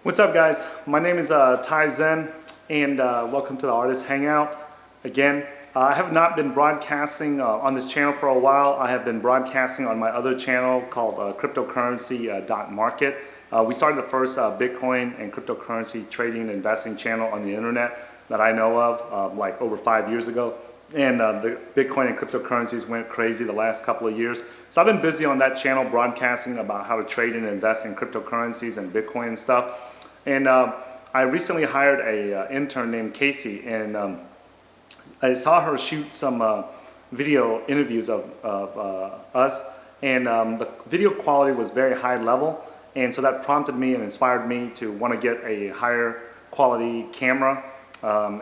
What's up, guys? My name is Ty Zen, and welcome to the Artist Hangout. Again, I have not been broadcasting on this channel for a while. I have been broadcasting on my other channel called cryptocurrency.market. We started the first Bitcoin and cryptocurrency trading and investing channel on the internet that I know of like over 5 years ago. And the Bitcoin and cryptocurrencies went crazy the last couple of years. So I've been busy on that channel broadcasting about how to trade and invest in cryptocurrencies and Bitcoin and stuff. And I recently hired a intern named Casey, and I saw her shoot some video interviews of us, and the video quality was very high level, and so that prompted me and inspired me to want to get a higher quality camera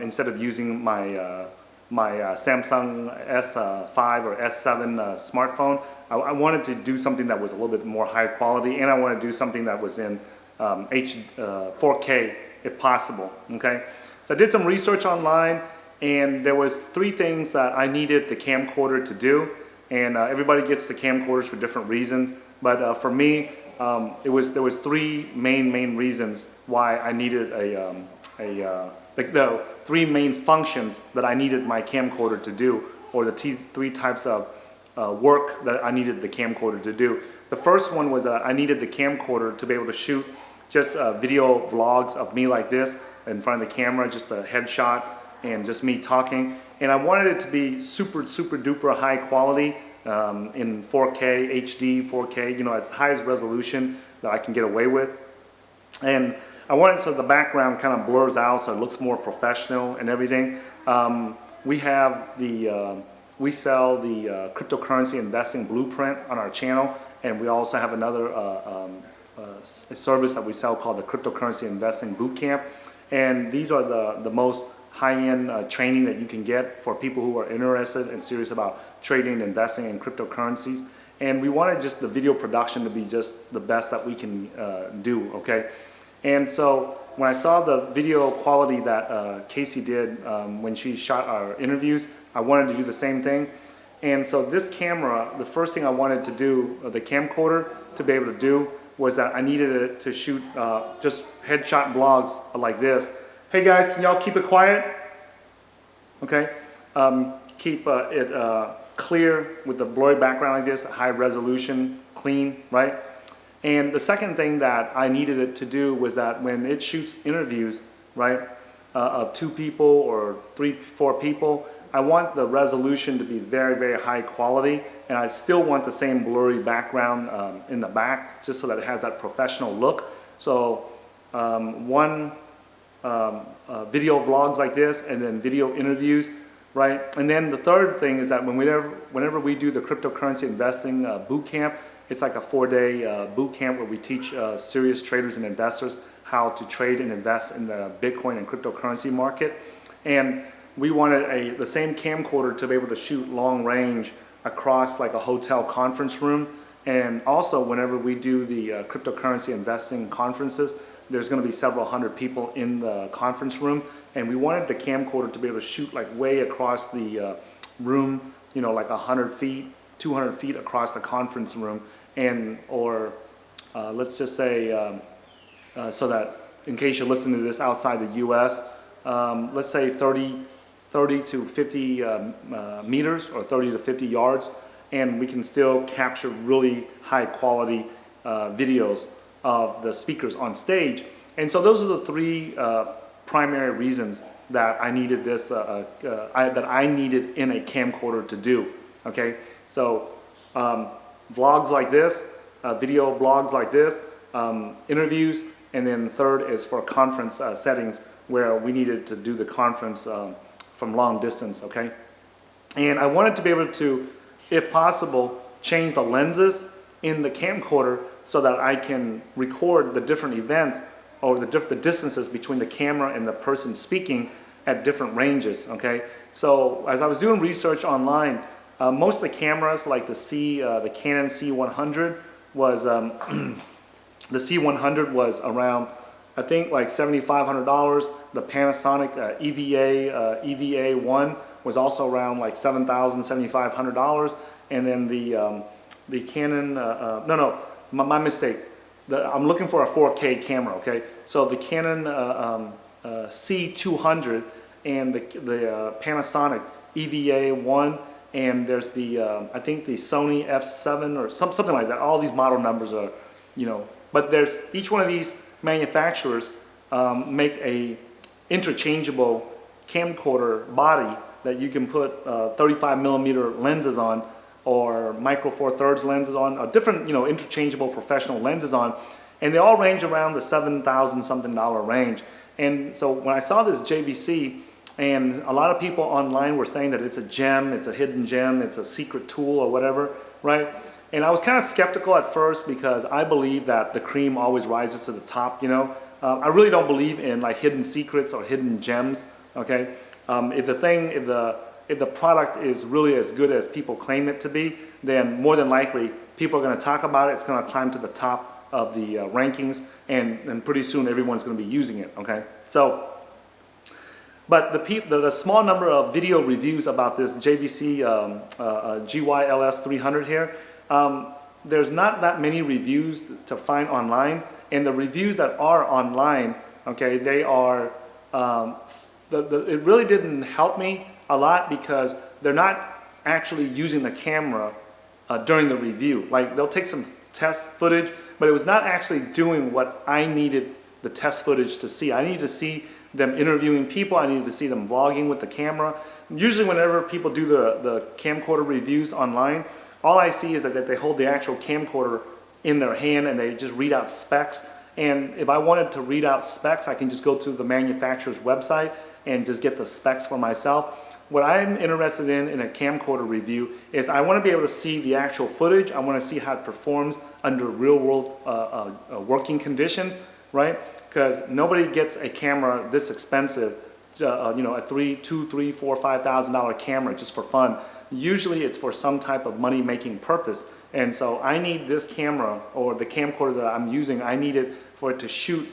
instead of using my Samsung S5 or S7 smartphone. I wanted to do something that was a little bit more high quality, and I wanted to do something that was in 4K if possible. Okay, so I did some research online, and there was 3 things that I needed the camcorder to do, and everybody gets the camcorders for different reasons, but for me there was 3 main reasons why I needed the 3 main functions that I needed my camcorder to do, or the 3 types of work that I needed the camcorder to do. The first one was I needed the camcorder to be able to shoot just video vlogs of me like this in front of the camera, just a headshot and just me talking. And I wanted it to be super duper high quality in 4K, HD, 4K, you know, as high as resolution that I can get away with. And I wanted so the background kind of blurs out so it looks more professional and everything. We sell the cryptocurrency investing blueprint on our channel, and we also have another service that we sell called the cryptocurrency investing bootcamp. And these are the most high-end training that you can get for people who are interested and serious about trading and investing in cryptocurrencies. And we wanted just the video production to be just the best that we can do, okay? And so when I saw the video quality that Casey did when she shot our interviews, I wanted to do the same thing. And so this camera, the first thing I wanted to do, the camcorder to be able to do, was that I needed it to shoot just headshot vlogs like this. Hey guys, can y'all keep it quiet? Okay, keep it clear with the blurry background like this, high resolution, clean, right? And the second thing that I needed it to do was that when it shoots interviews, right, of 2 people or 3, 4 people, I want the resolution to be very high quality, and I still want the same blurry background in the back, just so that it has that professional look. So one video vlogs like this, and then video interviews, right? And then the third thing is that whenever we do the cryptocurrency investing boot camp, it's like a 4-day boot camp where we teach serious traders and investors how to trade and invest in the Bitcoin and cryptocurrency market. And we wanted the same camcorder to be able to shoot long range across like a hotel conference room. And also whenever we do the cryptocurrency investing conferences, there's going to be several hundred people in the conference room, and we wanted the camcorder to be able to shoot like way across the room, you know, like 100 feet, 200 feet across the conference room, and or let's just say so that in case you're listening to this outside the US, let's say 30 to 50 meters or 30 to 50 yards, and we can still capture really high quality videos of the speakers on stage. And so those are the 3 primary reasons that I needed this that I needed in a camcorder to do. Okay, so vlogs like this, video blogs like this, interviews, and then third is for conference settings where we needed to do the conference from long distance. Okay, and I wanted to be able to, if possible, change the lenses in the camcorder so that I can record the different events or the distances between the camera and the person speaking at different ranges. Okay, so as I was doing research online, most of the cameras like the Canon C100 was the C100 was around, I think, like $7,500. The Panasonic EVA1 was also around like $7,000, $7,500, and then the Canon my mistake. I'm looking for a 4K camera, okay? So the Canon C200 and the Panasonic EVA1, and there's the I think the Sony F7 or something like that. All these model numbers are, you know, but there's each one of these manufacturers make a interchangeable camcorder body that you can put 35mm lenses on, or micro four thirds lenses on, or different, you know, interchangeable professional lenses on, and they all range around the $7,000 something range. And so when I saw this JVC, and a lot of people online were saying that it's a gem, it's a hidden gem, it's a secret tool or whatever, right? And I was kind of skeptical at first because I believe that the cream always rises to the top, you know. I really don't believe in like hidden secrets or hidden gems, okay? If the product is really as good as people claim it to be, then more than likely people are going to talk about it. It's going to climb to the top of the rankings, and pretty soon everyone's going to be using it, okay? So, but the small number of video reviews about this JVC GY-LS300 here, there's not that many reviews to find online, and the reviews that are online, okay, they are, it really didn't help me a lot because they're not actually using the camera during the review. Like, they'll take some test footage, but it was not actually doing what I needed the test footage to see. I needed to see them interviewing people. I needed to see them vlogging with the camera. Usually whenever people do the camcorder reviews online, all I see is that they hold the actual camcorder in their hand and they just read out specs. And if I wanted to read out specs, I can just go to the manufacturer's website and just get the specs for myself. What I'm interested in a camcorder review is I want to be able to see the actual footage. I want to see how it performs under real world working conditions, right? Because nobody gets a camera this expensive, you know, a $2,000, $3,000, $4,000, $5,000 camera just for fun. Usually it's for some type of money-making purpose. And so I need this camera, or the camcorder that I'm using, I need it for it to shoot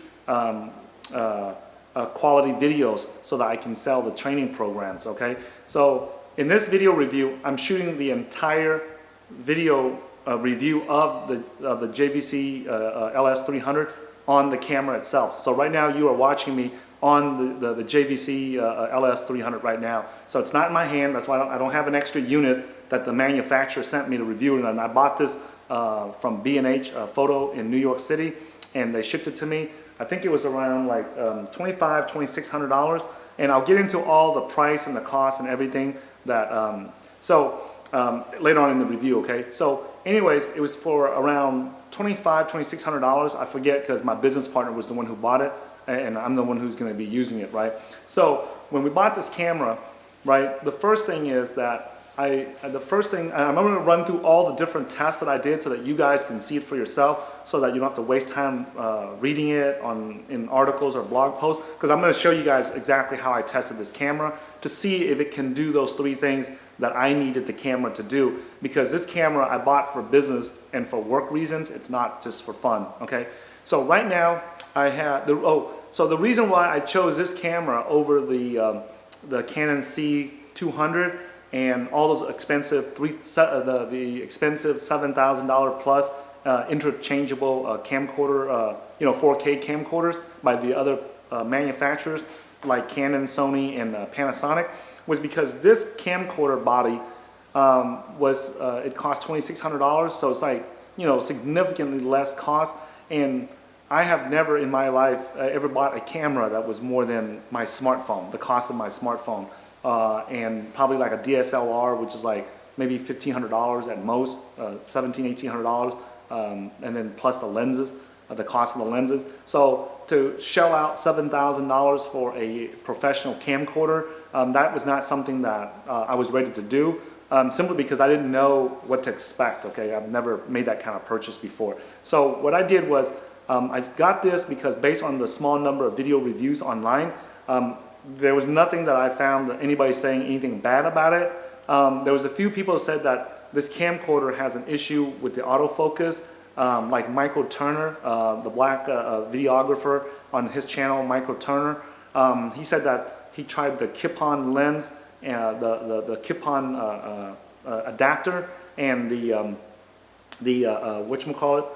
quality videos so that I can sell the training programs, okay? So in this video review, I'm shooting the entire video review of the JVC LS300 on the camera itself. So right now you are watching me on the JVC LS300 right now. So it's not in my hand. That's why I don't have an extra unit that the manufacturer sent me to review. And I bought this from B&H Photo in New York City, and they shipped it to me. I think it was around like $2,500, $2,600. And I'll get into all the price and the cost and everything that, later on in the review, okay? So anyways, it was for around $2,500, $2,600. I forget because my business partner was the one who bought it, and I'm the one who's going to be using it, right? So when we bought this camera, right, the first thing is that I'm going to run through all the different tests that I did so that you guys can see it for yourself, so that you don't have to waste time reading it in articles or blog posts, because I'm going to show you guys exactly how I tested this camera to see if it can do those three things that I needed the camera to do, because this camera I bought for business and for work reasons. It's not just for fun, okay? So right now I have so the reason why I chose this camera over the Canon C200 and all those expensive the expensive $7,000 plus interchangeable camcorder, you know, 4K camcorders by the other manufacturers like Canon, Sony, and Panasonic, was because this camcorder body it cost $2,600. So it's like, you know, significantly less cost. And I have never in my life ever bought a camera that was more than my smartphone, the cost of my smartphone. And probably like a DSLR, which is like maybe $1,500 at most, $1,700, $1,800, and then plus the lenses, the cost of the lenses. So to shell out $7,000 for a professional camcorder, that was not something that I was ready to do, simply because I didn't know what to expect, okay? I've never made that kind of purchase before. So what I did was, I got this because based on the small number of video reviews online, there was nothing that I found that anybody saying anything bad about it. There was a few people who said that this camcorder has an issue with the autofocus, like Michael Turner, the black videographer on his channel, Michael Turner. He said that he tried the Kip-on lens, the Kip-on adapter, and the whatchamacallit,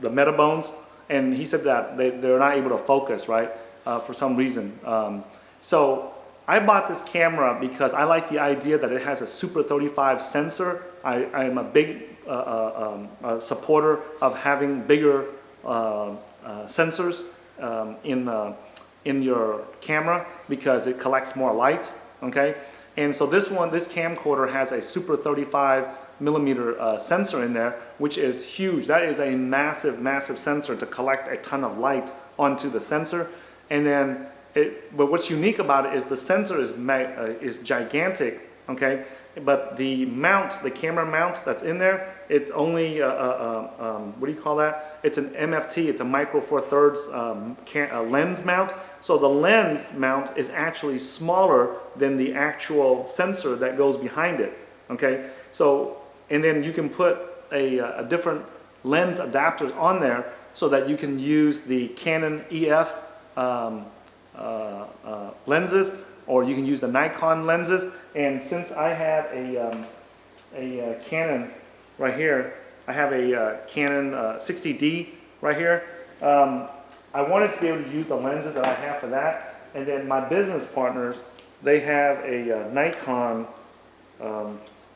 the Metabones, and he said that they're not able to focus, right, for some reason. So I bought this camera because I like the idea that it has a Super 35 sensor. I'm a big supporter of having bigger sensors in your camera because it collects more light, okay? And so this camcorder has a Super 35 millimeter sensor in there, which is huge. That is a massive sensor to collect a ton of light onto the sensor. And then, but what's unique about it is the sensor is gigantic, okay? But the mount, the camera mount that's in there, it's only, what do you call that? It's an MFT, it's a micro four thirds lens mount. So the lens mount is actually smaller than the actual sensor that goes behind it, okay? So, and then you can put a different lens adapters on there so that you can use the Canon EF lenses, or you can use the Nikon lenses. And since I have a Canon right here, I have a Canon 60D right here, I wanted to be able to use the lenses that I have for that. And then my business partners, they have a Nikon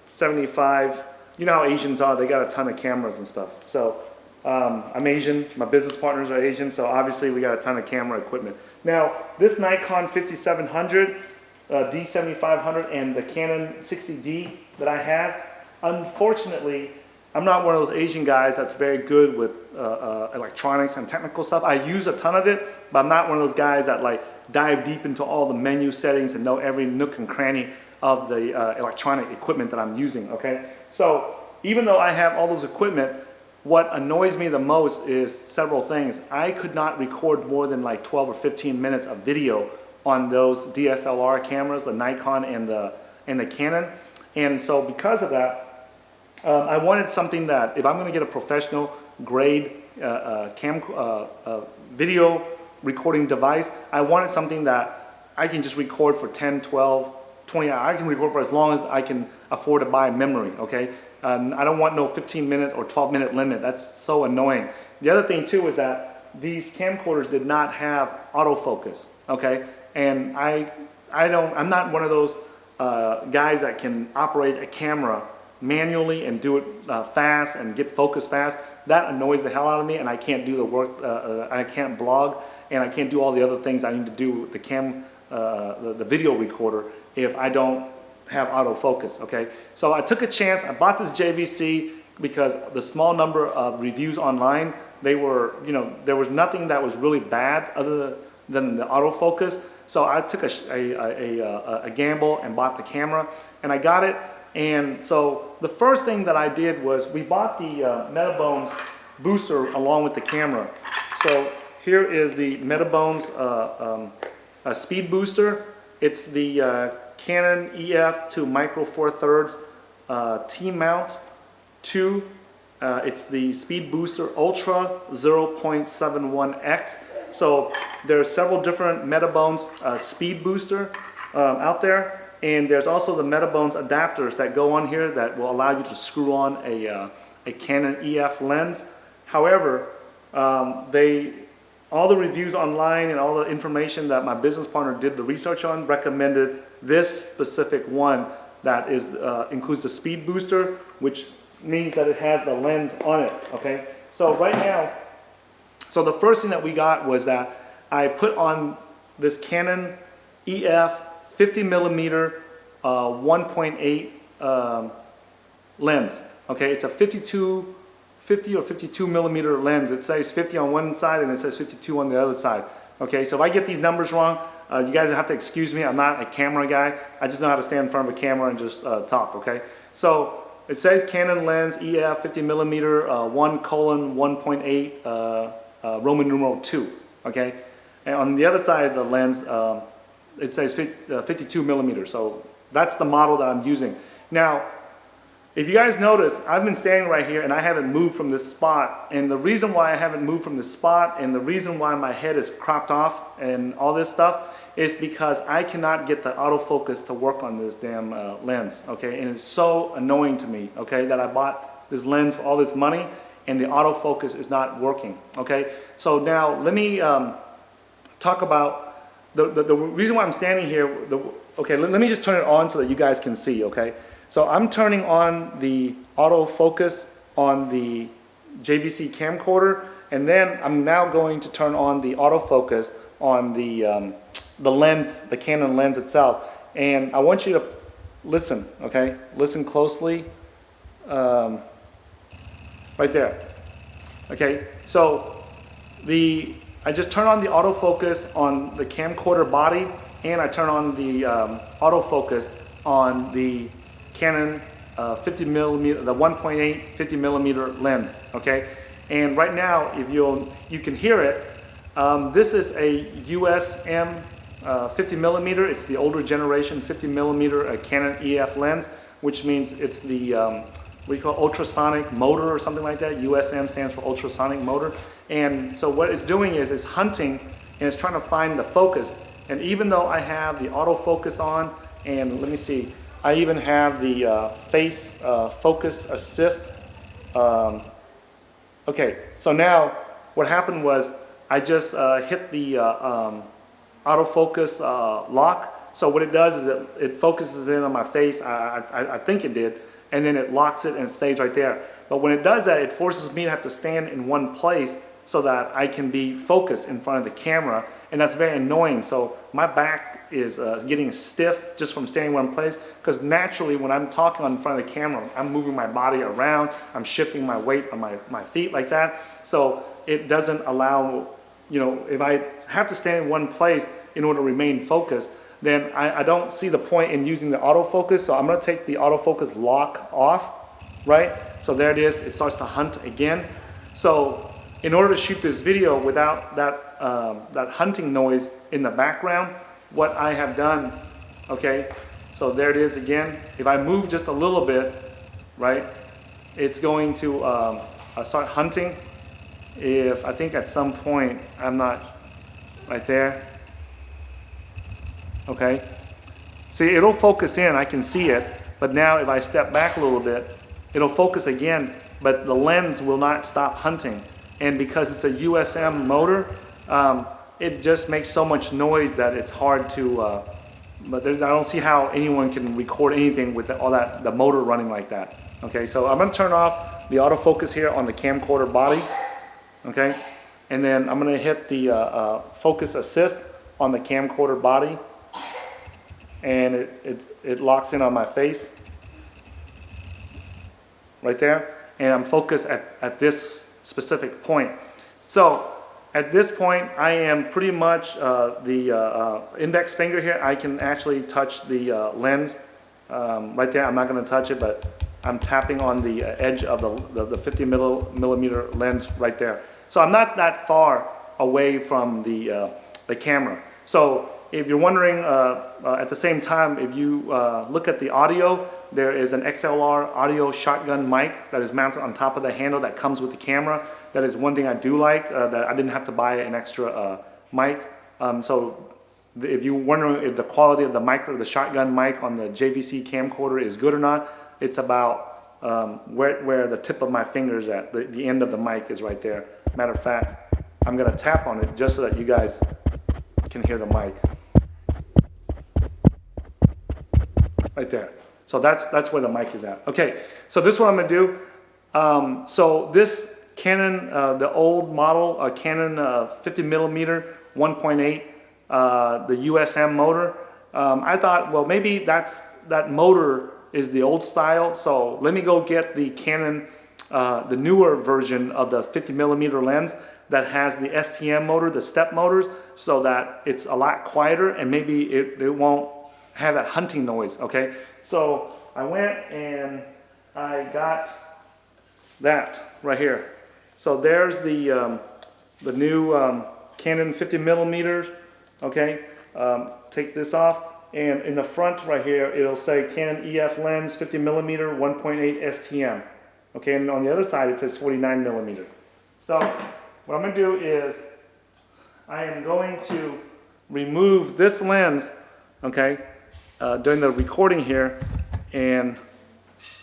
75. You know how Asians are, they got a ton of cameras and stuff. So I'm Asian, my business partners are Asian, so obviously we got a ton of camera equipment. Now, this Nikon 5700, D7500, and the Canon 60D that I have, unfortunately, I'm not one of those Asian guys that's very good with electronics and technical stuff. I use a ton of it, but I'm not one of those guys that like dive deep into all the menu settings and know every nook and cranny of the electronic equipment that I'm using, okay? So even though I have all those equipment, what annoys me the most is several things. I could not record more than like 12 or 15 minutes of video on those DSLR cameras, the Nikon and the Canon. And so because of that, I wanted something that if I'm going to get a professional grade video recording device, I wanted something that I can just record for 10, 12, 20 hours. I can record for as long as I can afford to buy memory, okay? I don't want no 15-minute or 12-minute limit. That's so annoying. The other thing too is that these camcorders did not have autofocus, okay? And I'm not one of those guys that can operate a camera manually and do it fast and get focus fast. That annoys the hell out of me, and I can't do the work. I can't blog, and I can't do all the other things I need to do with the video recorder if I don't have autofocus, okay? So I took a chance. I bought this JVC because the small number of reviews online, they were, you know, there was nothing that was really bad other than the autofocus. So I took a gamble and bought the camera, and I got it. And so the first thing that I did was we bought the Metabones booster along with the camera. So here is the Metabones speed booster. It's the Canon EF to micro four thirds T-mount 2. It's the Speed Booster Ultra 0.71X. So there are several different Metabones speed booster out there. And there's also the Metabones adapters that go on here that will allow you to screw on a Canon EF lens. However, all the reviews online and all the information that my business partner did the research on recommended this specific one that is includes the speed booster, which means that it has the lens on it, okay? So right now, so the first thing that we got was that I put on this Canon EF 50 millimeter 1.8 lens, okay? It's a 50 or 52 millimeter lens. It says 50 on one side and it says 52 on the other side. Okay, so if I get these numbers wrong, you guys have to excuse me. I'm not a camera guy. I just know how to stand in front of a camera and just talk, okay? So it says Canon lens EF 50 millimeter 1:1.8 Roman numeral 2, okay? And on the other side of the lens, it says 52 millimeters. So that's the model that I'm using. Now, if you guys notice, I've been standing right here and I haven't moved from this spot. And the reason why I haven't moved from this spot and the reason why my head is cropped off and all this stuff is because I cannot get the autofocus to work on this damn lens, okay? And it's so annoying to me, okay, that I bought this lens for all this money and the autofocus is not working, okay? So now let me talk about the reason why I'm standing here. Okay, let me just turn it on so that you guys can see, okay? So I'm turning on the autofocus on the JVC camcorder, and then I'm now going to turn on the autofocus on the lens, the Canon lens itself. And I want you to listen, okay? Listen closely, right there. Okay, so I just turn on the autofocus on the camcorder body, and I turn on the autofocus on the Canon 50 millimeter, the 1.8 50 millimeter lens. Okay, and right now, if you can hear it. This is a USM 50 millimeter. It's the older generation 50 millimeter Canon EF lens, which means it's the what do you call ultrasonic motor or something like that. USM stands for ultrasonic motor. And so what it's doing is it's hunting and it's trying to find the focus. And even though I have the autofocus on, and let me see, I even have the face focus assist. Okay, so now what happened was I just hit the autofocus lock. So what it does is it focuses in on my face. I think it did, and then it locks it and it stays right there. But when it does that, it forces me to have to stand in one place so that I can be focused in front of the camera, and that's very annoying. So my back is getting stiff just from standing in one place, because naturally when I'm talking in front of the camera, I'm moving my body around, I'm shifting my weight on my feet like that. So it doesn't allow, you know, if I have to stand in one place in order to remain focused, then I don't see the point in using the autofocus. So I'm going to take the autofocus lock off, right? So there it is. It starts to hunt again. So in order to shoot this video without that hunting noise in the background, what I have done, okay, so there it is again. If I move just a little bit, right, it's going to start hunting. If I think at some point I'm not right there, okay, see, it'll focus in, I can see it, but now if I step back a little bit, it'll focus again, but the lens will not stop hunting. And because it's a USM motor, it just makes so much noise that it's hard to, but I don't see how anyone can record anything with the motor running like that. Okay, so I'm going to turn off the autofocus here on the camcorder body, okay, and then I'm going to hit the focus assist on the camcorder body, and it locks in on my face right there, and I'm focused at this specific point. So at this point I am pretty much the index finger here, I can actually touch the lens right there. I'm not going to touch it, but I'm tapping on the edge of the 50 millimeter lens right there. So I'm not that far away from the camera. So if you're wondering, at the same time, if you look at the audio, there is an XLR audio shotgun mic that is mounted on top of the handle that comes with the camera. That is one thing I do like, that I didn't have to buy an extra mic. So if you're wondering if the quality of the shotgun mic on the JVC camcorder is good or not, it's about where the tip of my finger is at. The end of the mic is right there. Matter of fact, I'm going to tap on it just so that you guys can hear the mic. Right there. So that's where the mic is at. Okay, so this is what I'm going to do. So this Canon, the old model, Canon 50 millimeter 1.8, the USM motor, I thought, well, maybe that motor is the old style, so let me go get the Canon, the newer version of the 50 millimeter lens that has the STM motor, the step motors, so that it's a lot quieter and maybe it won't have that hunting noise, okay? So I went and I got that right here. So there's the new Canon 50 millimeters, okay? Take this off, and in the front right here, it'll say Canon EF lens 50 millimeter 1.8 STM, okay? And on the other side, it says 49 millimeter. So what I'm gonna do is I am going to remove this lens, okay, during the recording here, and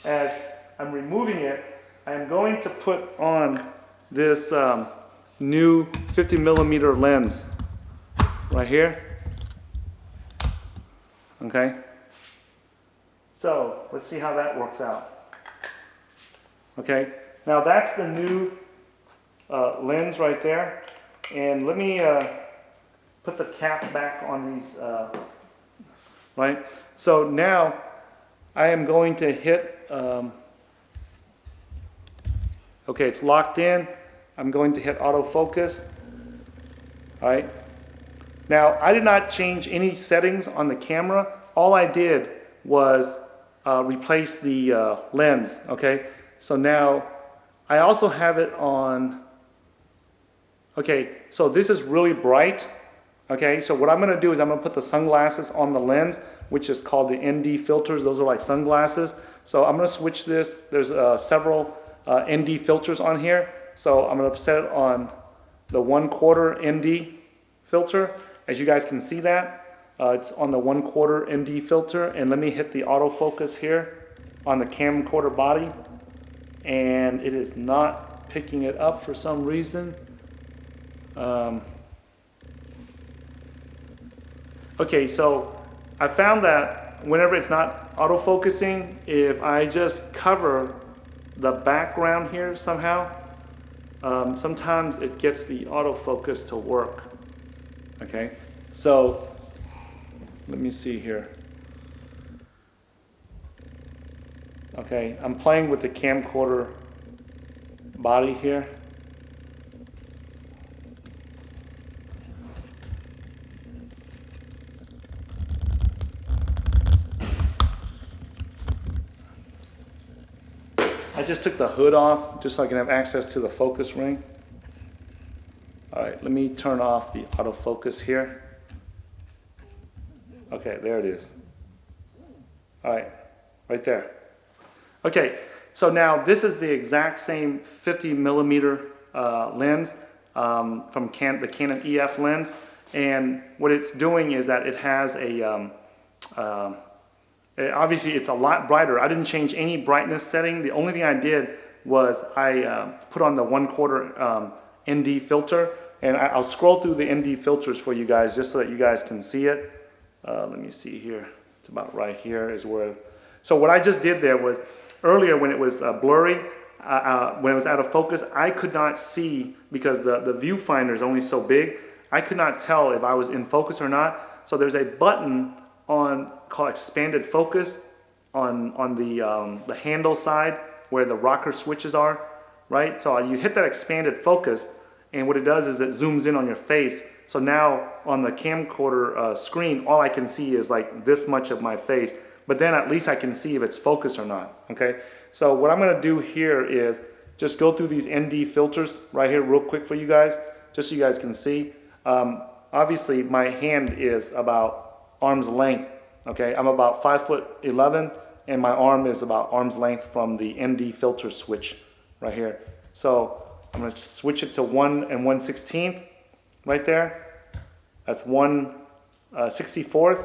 as I'm removing it, I'm going to put on this new 50mm lens right here. Okay, so let's see how that works out. Okay, now that's the new lens right there, and let me put the cap back on these, right? So now I am going to hit, okay, it's locked in. I'm going to hit autofocus, all right? Now, I did not change any settings on the camera. All I did was replace the lens, okay? So now, I also have it on, okay, so this is really bright, okay? So what I'm gonna do is I'm gonna put the sunglasses on the lens, which is called the ND filters. Those are like sunglasses. So I'm gonna switch this. There's several ND filters on here. So I'm gonna set it on the 1/4 ND filter. As you guys can see that, it's on the 1/4 ND filter, and let me hit the autofocus here on the camcorder body, and it is not picking it up for some reason. Okay, so I found that whenever it's not autofocusing, if I just cover the background here somehow, sometimes it gets the autofocus to work. Okay, so let me see here. Okay, I'm playing with the camcorder body here. I just took the hood off just so I can have access to the focus ring. All right, let me turn off the autofocus here. Okay, there it is. All right, right there. Okay, so now this is the exact same 50mm lens from the Canon EF lens, and what it's doing is that it has a obviously it's a lot brighter. I didn't change any brightness setting. The only thing I did was I put on the 1/4 ND filter, and I'll scroll through the ND filters for you guys just so that you guys can see it. Let me see here. It's about right here is where. So what I just did there was earlier when it was blurry, when it was out of focus, I could not see because the viewfinder is only so big. I could not tell if I was in focus or not. So there's a button on called expanded focus on the handle side where the rocker switches are, right? So you hit that expanded focus, and what it does is it zooms in on your face. So now on the camcorder screen, all I can see is like this much of my face, but then at least I can see if it's focused or not, okay? So what I'm gonna do here is just go through these ND filters right here real quick for you guys, just so you guys can see. Obviously my hand is about arm's length, okay? I'm about 5'11", and my arm is about arm's length from the ND filter switch right here. So I'm gonna switch it to 1 1/16 right there. That's 1/64,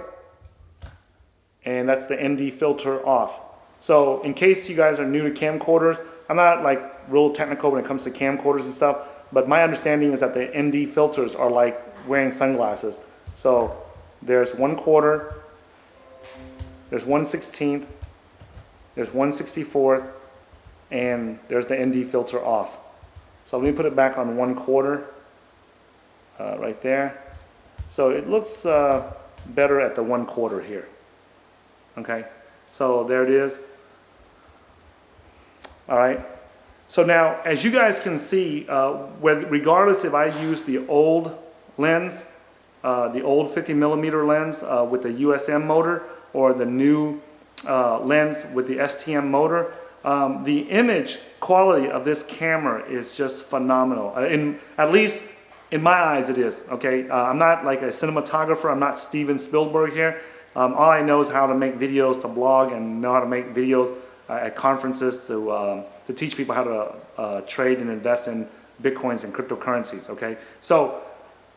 and that's the ND filter off. So in case you guys are new to camcorders, I'm not like real technical when it comes to camcorders and stuff, but my understanding is that the ND filters are like wearing sunglasses. So there's 1/4, there's 1/16, there's 1/64, and there's the ND filter off. So let me put it back on 1/4 right there. So it looks better at the 1/4 here. Okay, so there it is. All right. So now, as you guys can see, regardless if I use the old lens, the old 50mm lens with the USM motor, or the new lens with the STM motor, the image quality of this camera is just phenomenal. At least in my eyes it is, okay? I'm not like a cinematographer, I'm not Steven Spielberg here. All I know is how to make videos to blog and know how to make videos at conferences to teach people how to trade and invest in Bitcoins and cryptocurrencies, okay? So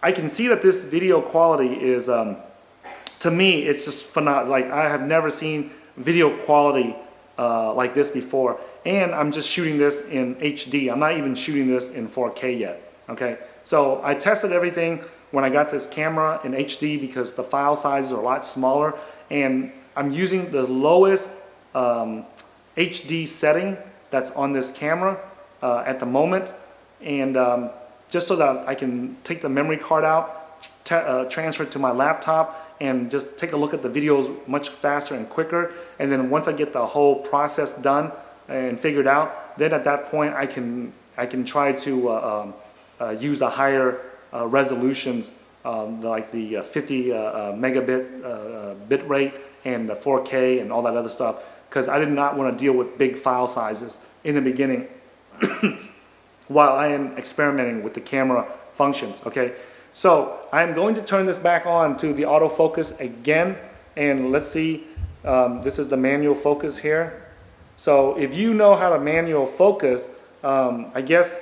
I can see that this video quality is, to me, it's just phenomenal. Like, I have never seen video quality like this before, and I'm just shooting this in HD. I'm not even shooting this in 4K yet. Okay, so I tested everything when I got this camera in HD because the file sizes are a lot smaller, and I'm using the lowest HD setting that's on this camera at the moment, and just so that I can take the memory card out, transfer it to my laptop, and just take a look at the videos much faster and quicker. And then once I get the whole process done and figured out, then at that point I can try to use the higher resolutions, like the 50 megabit bit rate and the 4K and all that other stuff, because I did not want to deal with big file sizes in the beginning while I am experimenting with the camera functions. Okay, so I'm going to turn this back on to the autofocus again, and let's see. This is the manual focus here. So if you know how to manual focus, I guess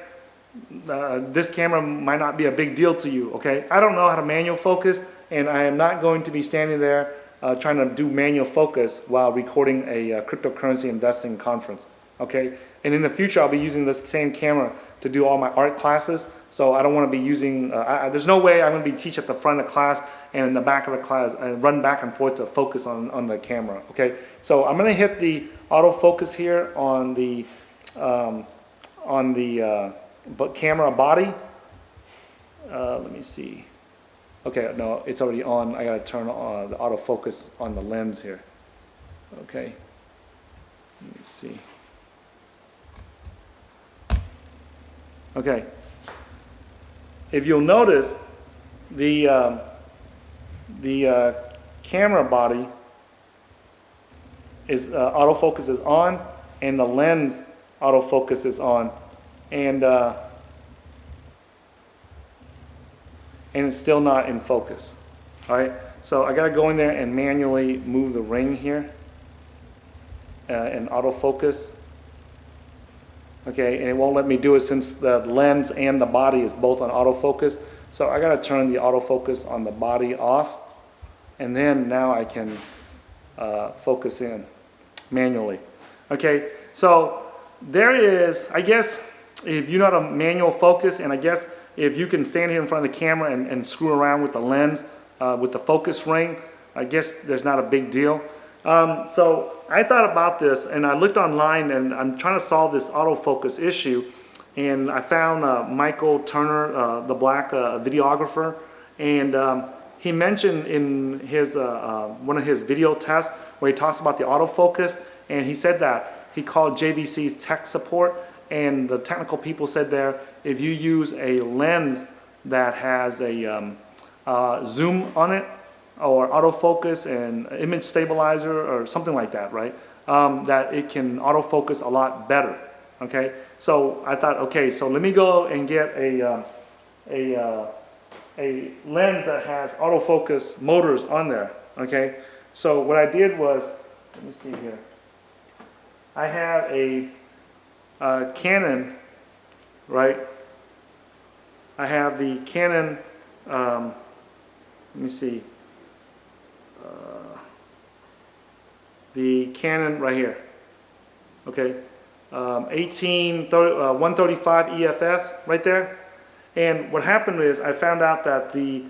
this camera might not be a big deal to you. Okay, I don't know how to manual focus, and I am not going to be standing there trying to do manual focus while recording a cryptocurrency investing conference. Okay, and in the future I'll be using this same camera to do all my art classes, so I don't want to be using, there's no way I'm going to be teaching at the front of the class and in the back of the class and run back and forth to focus on the camera. Okay, so I'm going to hit the autofocus here on the camera body. Let me see. Okay, no, it's already on. I got to turn on the autofocus on the lens here. Okay, let me see. Okay, if you'll notice, the camera body is autofocus is on, and the lens autofocus is on, and it's still not in focus. All right, so I got to go in there and manually move the ring here and autofocus. Okay, and it won't let me do it since the lens and the body is both on autofocus. So I got to turn the autofocus on the body off, and then now I can focus in manually. Okay, so there is, I guess, if you know how to manual focus, and I guess if you can stand here in front of the camera and screw around with the lens, with the focus ring, I guess there's not a big deal. So I thought about this, and I looked online, and I'm trying to solve this autofocus issue, and I found Michael Turner, the black videographer, and he mentioned in his one of his video tests where he talks about the autofocus, and he said that he called JVC's tech support, and the technical people said there, if you use a lens that has a zoom on it, or autofocus and image stabilizer or something like that, right? That it can autofocus a lot better. Okay, so I thought, okay, so let me go and get a lens that has autofocus motors on there. Okay, so what I did was, let me see here. I have a Canon, right? I have the Canon. Let me see. The Canon right here, okay, 135 EFS right there. And what happened is I found out that the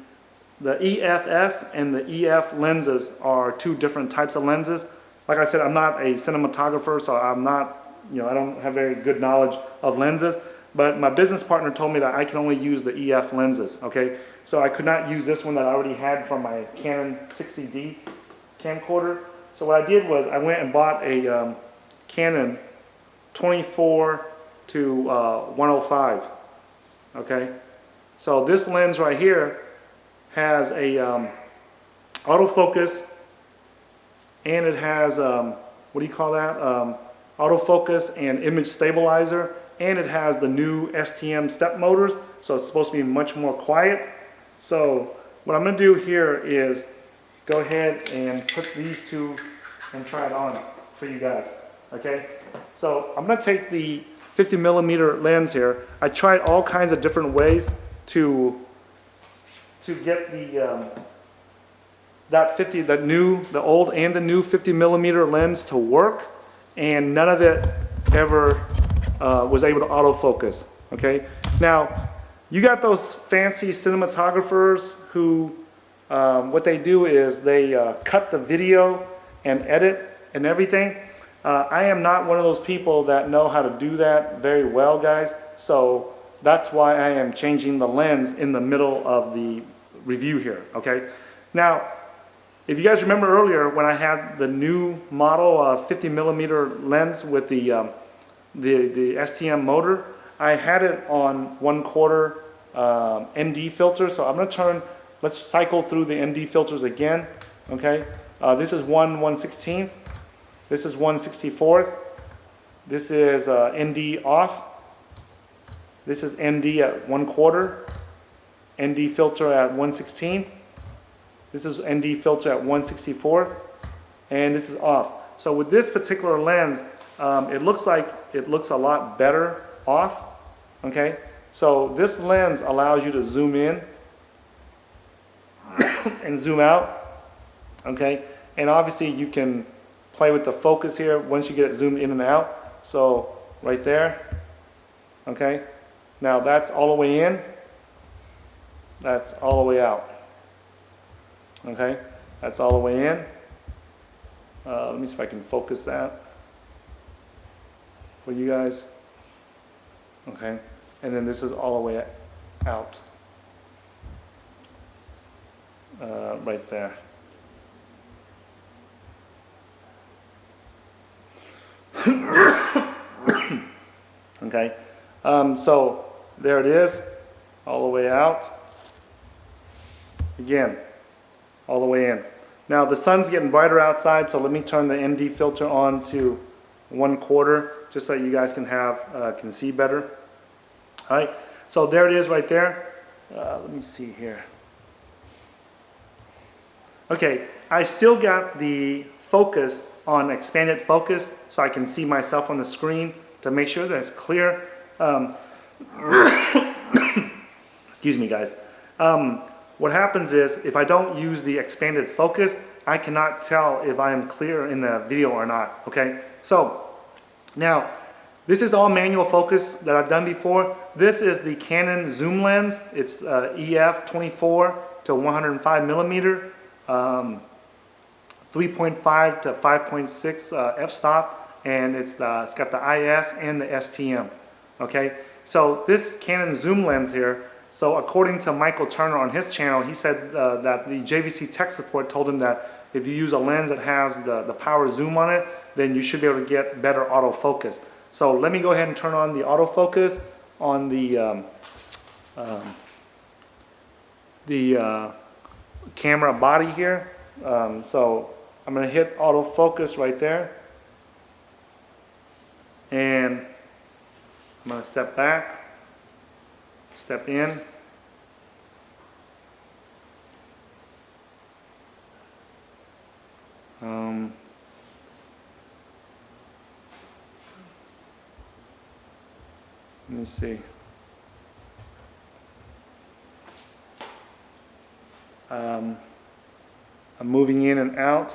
EFS and the EF lenses are two different types of lenses. Like I said, I'm not a cinematographer, so I'm not, I don't have very good knowledge of lenses. But my business partner told me that I can only use the EF lenses, okay? So I could not use this one that I already had from my Canon 60D camcorder. So what I did was I went and bought a Canon 24 to 105, okay? So this lens right here has a autofocus, and it has, what do you call that? Autofocus and image stabilizer, and it has the new STM step motors, so it's supposed to be much more quiet. So what I'm going to do here is go ahead and put these two and try it on for you guys. Okay, so I'm going to take the 50mm lens here. I tried all kinds of different ways to get the the old and the new 50mm lens to work, and none of it ever was able to autofocus, okay? Now, you got those fancy cinematographers who, what they do is they cut the video and edit and everything. I am not one of those people that know how to do that very well, guys. So that's why I am changing the lens in the middle of the review here, okay? Now, if you guys remember earlier when I had the new model 50 millimeter lens with the STM motor, I had it on 1/4 ND filter. So I'm going to turn, let's cycle through the ND filters again, okay? This is 1/116th. This is 1/64th. This is ND off. This is ND at 1/4. ND filter at 1/16th. This is ND filter at 1/64th. And this is off. So with this particular lens, it looks like it looks a lot better off. Okay. So this lens allows you to zoom in and zoom out. Okay. And obviously you can play with the focus here once you get it zoomed in and out. So right there, okay. Now that's all the way in, that's all the way out, okay. That's all the way in. Let me see if I can focus that for you guys, okay. And then this is all the way out, right there. Okay, so there it is, all the way out. Again, all the way in. Now the sun's getting brighter outside, so let me turn the ND filter on to 1/4, just so you guys can see better. All right, so there it is right there. Let me see here. Okay, I still got the focus on expanded focus, so I can see myself on the screen to make sure that it's clear. Excuse me, guys. What happens is, if I don't use the expanded focus, I cannot tell if I am clear in the video or not, okay? So, now, this is all manual focus that I've done before. This is the Canon zoom lens. It's EF 24 to 105 millimeter. 3.5 to 5.6 f-stop, and it's got the IS and the STM, okay? So this Canon zoom lens here, so according to Michael Turner on his channel, he said that the JVC tech support told him that if you use a lens that has the power zoom on it, then you should be able to get better autofocus. So let me go ahead and turn on the autofocus on the camera body here. So I'm going to hit autofocus right there, and I'm going to step back, step in, let me see. I'm moving in and out.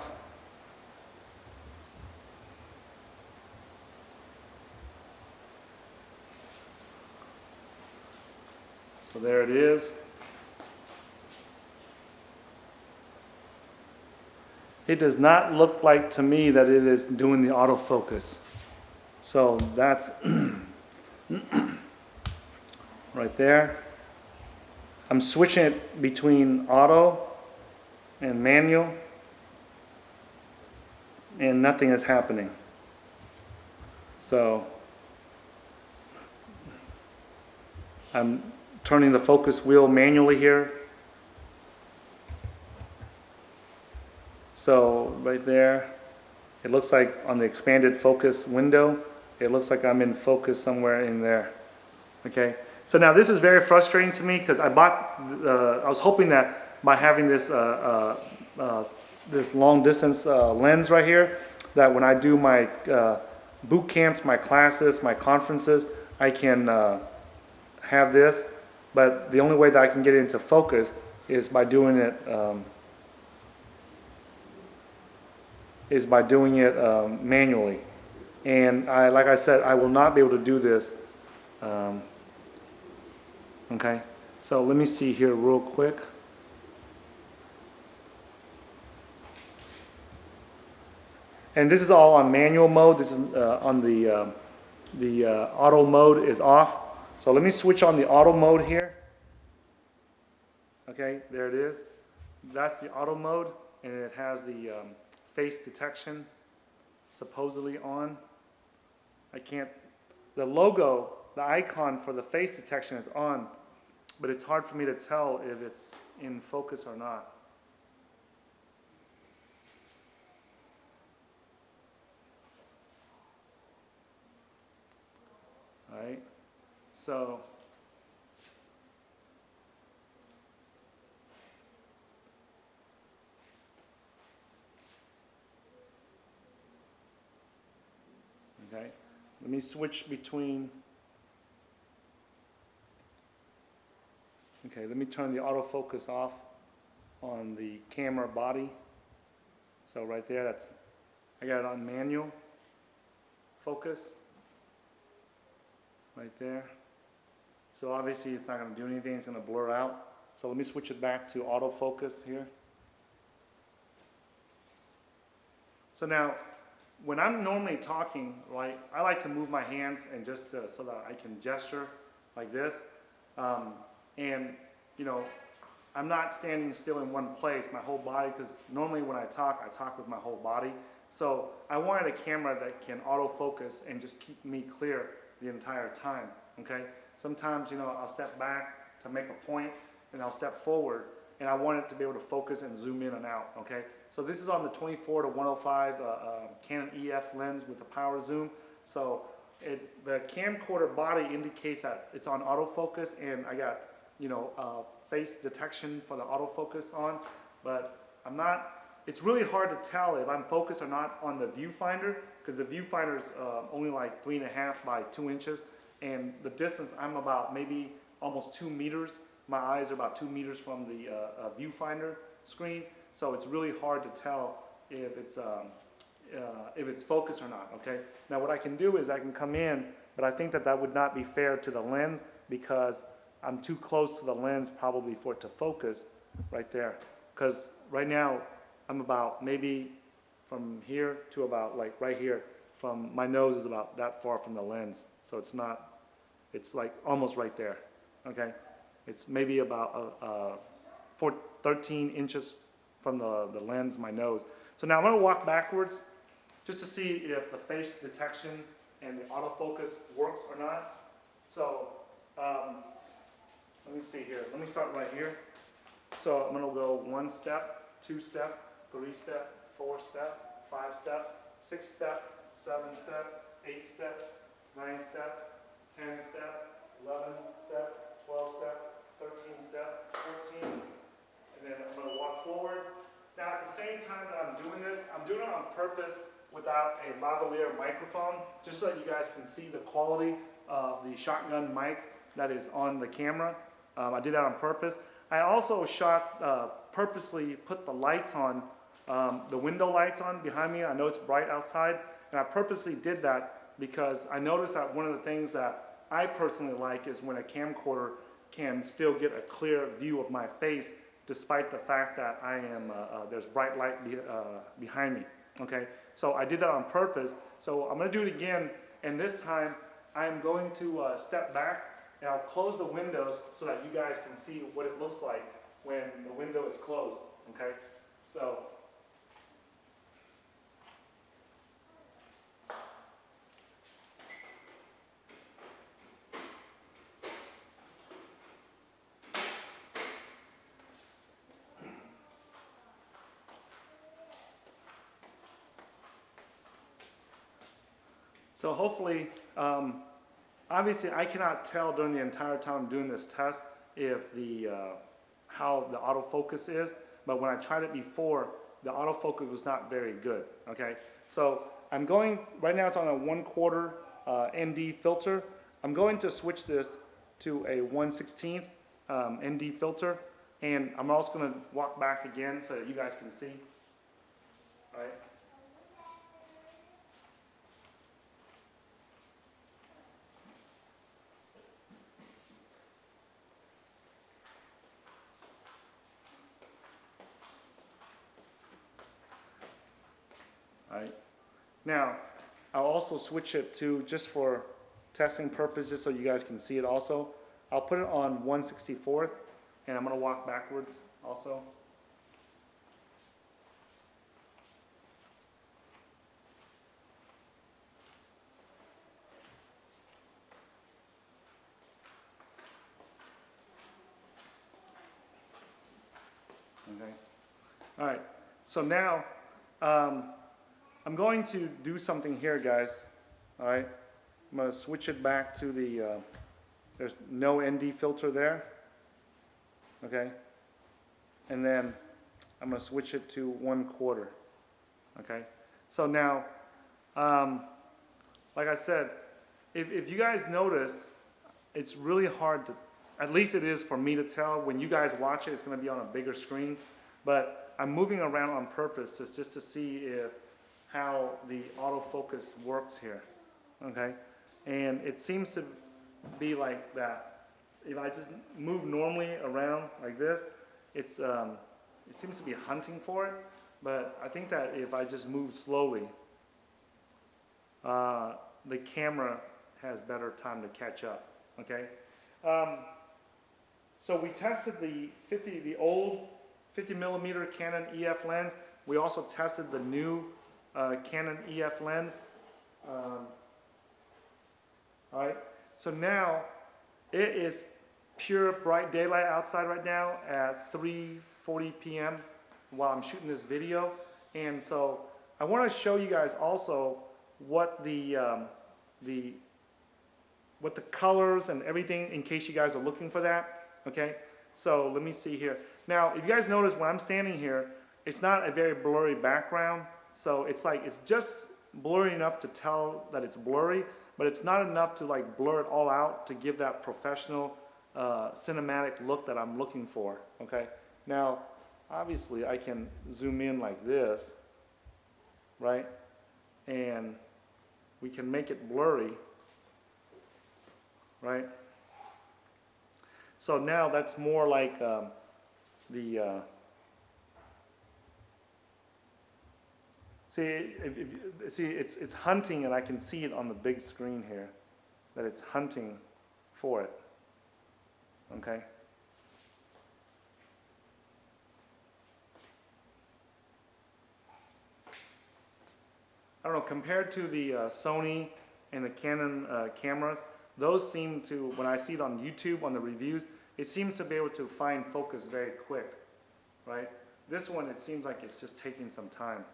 So there it is. It does not look like to me that it is doing the autofocus. So that's right there. I'm switching it between auto and manual, and nothing is happening. So I'm turning the focus wheel manually here. So right there, it looks like on the expanded focus window, it looks like I'm in focus somewhere in there. Okay, so now this is very frustrating to me because I was hoping that by having this this long distance lens right here, that when I do my boot camps, my classes, my conferences, I can have this. But the only way that I can get it into focus is by doing it manually. And like I said, I will not be able to do this. Okay, so let me see here real quick. And this is all on manual mode. This is on the auto mode is off. So let me switch on the auto mode here. Okay, there it is. That's the auto mode, and it has the face detection supposedly on. I can't, the logo, the icon for the face detection is on, but it's hard for me to tell if it's in focus or not. All right, so okay, let me switch between. Okay, let me turn the autofocus off on the camera body. So right there, that's, I got it on manual focus. Right there. So obviously it's not going to do anything, it's going to blur out. So let me switch it back to autofocus here. So now, when I'm normally talking, right, I like to move my hands and just so that I can gesture like this. And, you know, I'm not standing still in one place, my whole body, because normally when I talk with my whole body. So I wanted a camera that can autofocus and just keep me clear the entire time, okay? Sometimes, you know, I'll step back to make a point, and I'll step forward, and I want it to be able to focus and zoom in and out, okay? So this is on the 24 to 105 Canon EF lens with the power zoom. So the camcorder body indicates that it's on autofocus, and I got, you know, face detection for the autofocus on, but I'm not, it's really hard to tell if I'm focused or not on the viewfinder, because the viewfinder is only like 3.5 by 2 inches, and the distance I'm about maybe almost 2 meters. My eyes are about 2 meters from the viewfinder screen, so it's really hard to tell if it's focused or not, okay? Now what I can do is I can come in, but I think that that would not be fair to the lens, because I'm too close to the lens probably for it to focus right there. Because right now, I'm about maybe from here to about like right here. From my nose is about that far from the lens. So it's not, it's like almost right there, okay? It's maybe about 13 inches from the lens, my nose. So now I'm gonna walk backwards just to see if the face detection and the autofocus works or not. So, let me see here. Let me start right here. So I'm going to go 1 step, 2 step, 3 step, 4 step, 5 step, 6 step, 7 step, 8 step, 9 step, 10 step, 11 step, 12 step, 13 step, 14, and then I'm going to walk forward. Now at the same time that I'm doing this, I'm doing it on purpose without a lavalier microphone, just so that you guys can see the quality of the shotgun mic that is on the camera. I did that on purpose. I also purposely put the lights on, the window lights on behind me. I know it's bright outside, and I purposely did that because I noticed that one of the things that I personally like is when a camcorder can still get a clear view of my face despite the fact that I am, there's bright light behind me, okay? So I did that on purpose. So I'm gonna do it again, and this time I'm going to step back, and I'll close the windows so that you guys can see what it looks like when the window is closed, okay? So, hopefully, obviously I cannot tell during the entire time I'm doing this test if how the autofocus is, but when I tried it before, the autofocus was not very good, okay? So I'm going, right now it's on a 1/4 ND filter. I'm going to switch this to a 1/16 ND filter, and I'm also gonna walk back again so that you guys can see, all right? All right. Now, I'll also switch it to, just for testing purposes so you guys can see it also, I'll put it on 1/64th, and I'm going to walk backwards also. Okay. All right. So now I'm going to do something here, guys. All right. I'm going to switch it back to the. There's no ND filter there. Okay. And then I'm going to switch it to 1/4. Okay. So now, like I said, if you guys notice, it's really hard to. At least it is for me to tell. When you guys watch it, it's going to be on a bigger screen. But I'm moving around on purpose just to see how the autofocus works here. Okay? And it seems to be like that. If I just move normally around like this, it seems to be hunting for it. But I think that if I just move slowly, the camera has better time to catch up. Okay? So we tested the old 50mm Canon EF lens. We also tested the new Canon EF lens. All right. So now it is pure bright daylight outside right now at 3:40 p.m. while I'm shooting this video. And so I want to show you guys also what the colors and everything, in case you guys are looking for that. Okay, so let me see here. Now, if you guys notice when I'm standing here, it's not a very blurry background. So it's like, it's just blurry enough to tell that it's blurry, but it's not enough to like blur it all out to give that professional cinematic look that I'm looking for. Okay, now obviously I can zoom in like this, right? And we can make it blurry, right? So now that's more like see it's hunting, and I can see it on the big screen here that it's hunting for it. Okay. I don't know, compared to the Sony and the Canon cameras, those seem to, when I see it on YouTube, on the reviews, it seems to be able to find focus very quick, right? This one, it seems like it's just taking some time.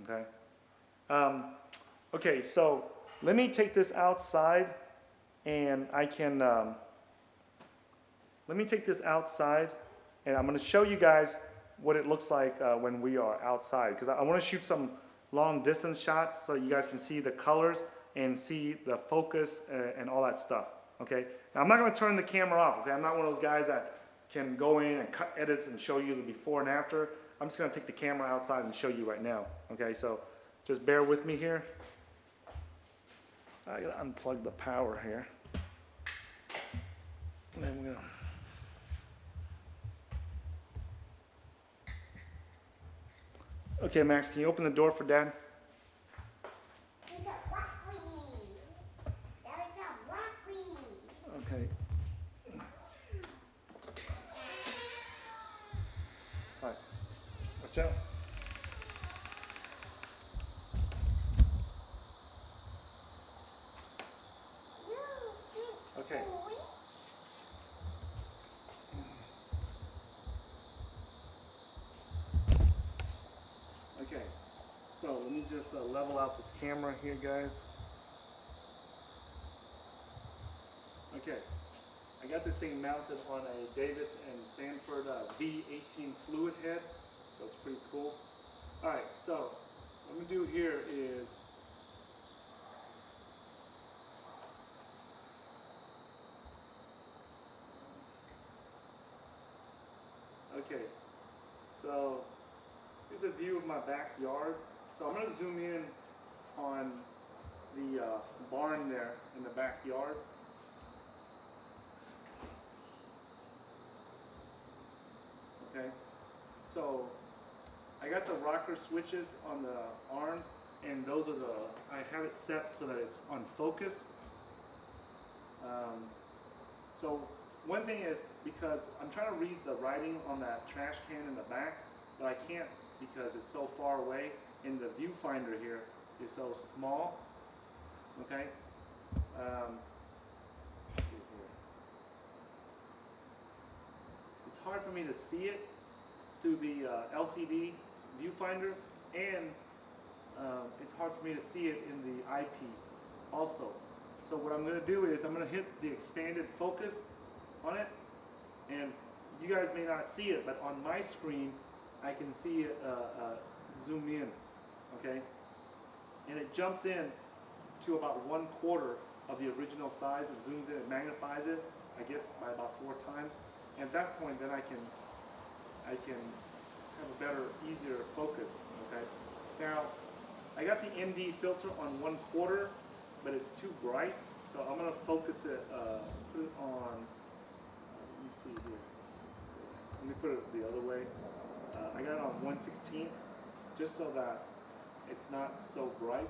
Okay. Okay, so let me take this outside, and I can, let me take this outside, and I'm going to show you guys what it looks like when we are outside, because I want to shoot some long distance shots so you guys can see the colors and see the focus and all that stuff. Okay, now I'm not going to turn the camera off. Okay, I'm not one of those guys that can go in and cut edits and show you the before and after. I'm just going to take the camera outside and show you right now. Okay, so just bear with me here. I gotta unplug the power here, and then we're gonna. Okay, Max, can you open the door for Dad? Okay. All right. Watch out. Okay. Okay. So let me just level out this camera here, guys. Okay. I got this thing mounted on a Davis and Sanford V18 fluid head, so it's pretty cool. All right. So what I'm gonna do here is. Okay, so here's a view of my backyard. So I'm going to zoom in on the barn there in the backyard. Okay, so I got the rocker switches on the arms, and those are the, I have it set so that it's on focus. So one thing is, because I'm trying to read the writing on that trash can in the back, but I can't because it's so far away, and the viewfinder here is so small. Okay. Let's see here. It's hard for me to see it through the LCD viewfinder, and it's hard for me to see it in the eyepiece also. So what I'm going to do is I'm going to hit the expanded focus on it, and you guys may not see it, but on my screen I can see it zoom in, okay? And it jumps in to about 1/4 of the original size. It zooms in, it magnifies it, I guess by about 4 times. And at that point, then I can have a better, easier focus, okay? Now, I got the ND filter on 1/4, but it's too bright, so I'm gonna focus it, put it on, let me see here. Let me put it the other way. I got it on 1/16, just so that it's not so bright.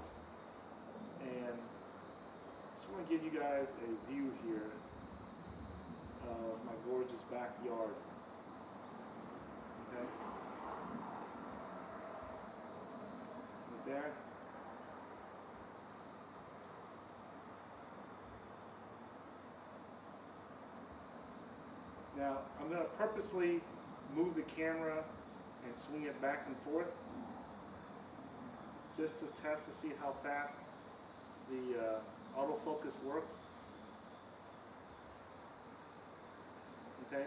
And I just want to give you guys a view here of my gorgeous backyard. Okay. Right there. Now, I'm going to purposely move the camera and swing it back and forth just to test to see how fast the autofocus works. Okay.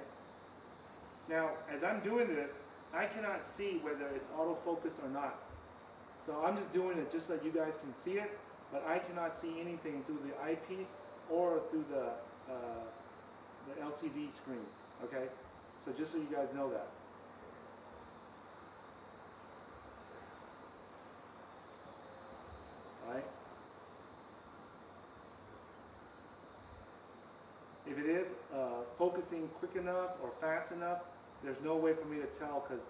Now, as I'm doing this, I cannot see whether it's autofocused or not. So I'm just doing it just so you guys can see it, but I cannot see anything through the eyepiece or through the LCD screen. Okay. So just so you guys know that. Right? If it is focusing quick enough or fast enough, there's no way for me to tell because